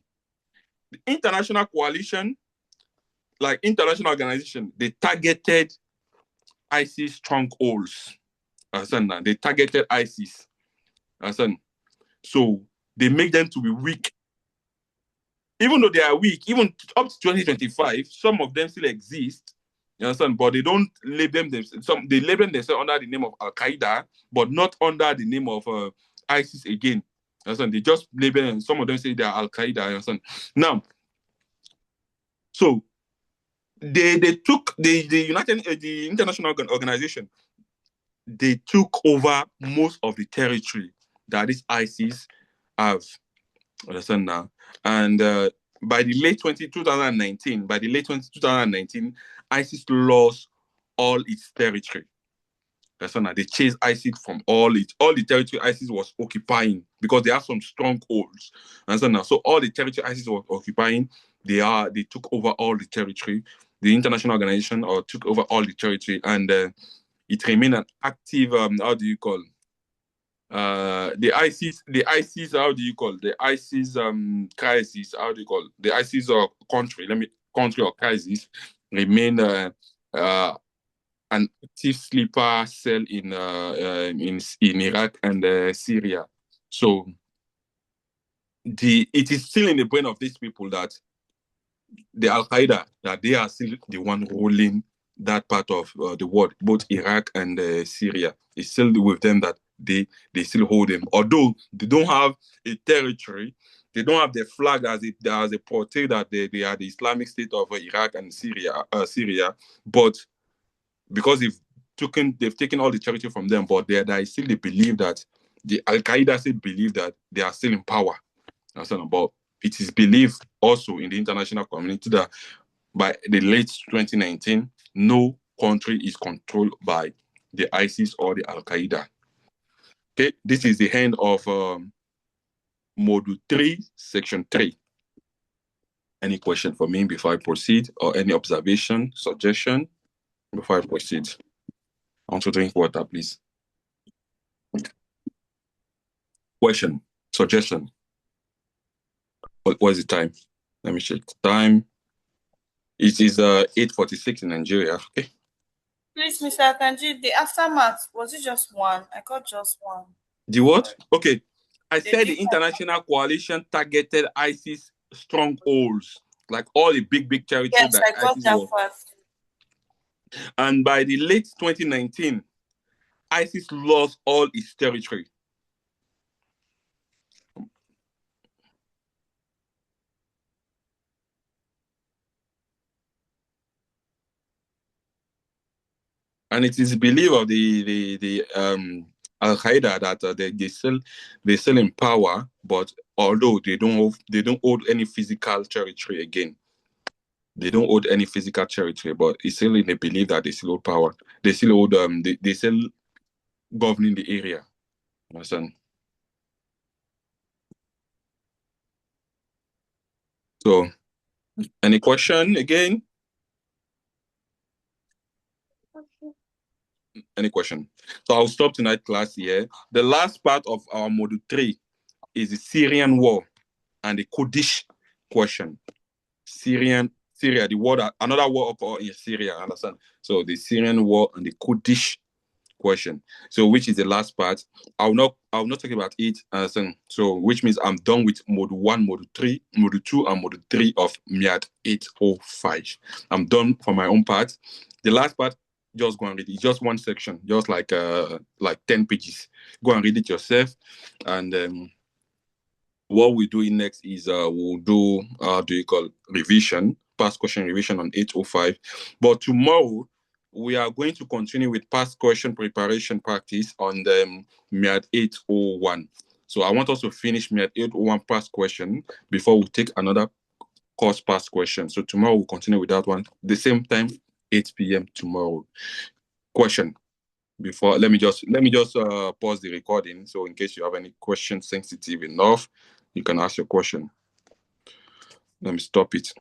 The international coalition, like international organization, they targeted ISIS strongholds. They targeted ISIS. So they make them to be weak. Even though they are weak, even up to 2025, some of them still exist. You understand? But they don't label themselves. They label themselves under the name of Al Qaeda, but not under the name of ISIS again. You understand? They just label them. Some of them say they are Al Qaeda. You understand? Now, so they took the international organization. They took over most of the territory that this ISIS have. Understand now? And by the late 2019, ISIS lost all its territory. Understand now? They chased ISIS from all the territory ISIS was occupying because they have some strongholds. Understand now? So all the territory ISIS was occupying, they took over all the territory. The international organization took over all the territory, and it remained an active the ISIS crisis, the ISIS country or crisis remain an active sleeper cell in Iraq and Syria. So it is still in the brain of these people that the Al-Qaeda, that they are still the one ruling that part of the world, both Iraq and Syria. It's still with them that they still hold them. Although they don't have a territory, they don't have the flag as a portray that they are the Islamic State of Iraq and Syria, but because they've taken all the territory from them, but they still believe that the Al-Qaeda still believe that they are still in power. But it is believed also in the international community that by the late 2019, no country is controlled by the ISIS or the Al-Qaeda. Okay, this is the end of Module 3, Section 3. Any question for me before I proceed, or any observation, suggestion before I proceed? I want to drink water, please. Question, suggestion. What is the time? Let me check the time. It is 8:46 in Nigeria. Okay. Please, Mr. Akanji, the aftermath, was it just one? I got just one. The what? Okay. I said the international coalition targeted ISIS strongholds, like all the big territories. Yes, that I got ISIS that was. fast. And by the late 2019, ISIS lost all its territory. And it is believed of the Al-Qaeda that they're still in power, but although they don't hold any physical territory again. They don't hold any physical territory, but it's still in the belief that they still hold power. They still hold they still governing the area. Understand? So any question again? Any question? So I'll stop tonight class here. The last part of our module 3 is the Syrian war and the Kurdish question. Syria, the war another war occurred in Syria, understand? So the Syrian war and the Kurdish question. So which is the last part? I'll not talk about it. So which means I'm done with module 1, module 3, module 2, and module 3 of MIAD 805. I'm done for my own part. The last part, just go and read it. It's just one section, just like 10 pages. Go and read it yourself. And what we're doing next is we'll do revision, past question revision on 805. But tomorrow we are going to continue with past question preparation practice on the MIAD 801. So I want us to finish MIAD 801 past question before we take another course past question. So tomorrow we'll continue with that one. The same time, 8 p.m. tomorrow. Question. Before let me just pause the recording. So in case you have any questions sensitive enough, you can ask your question. Let me stop it.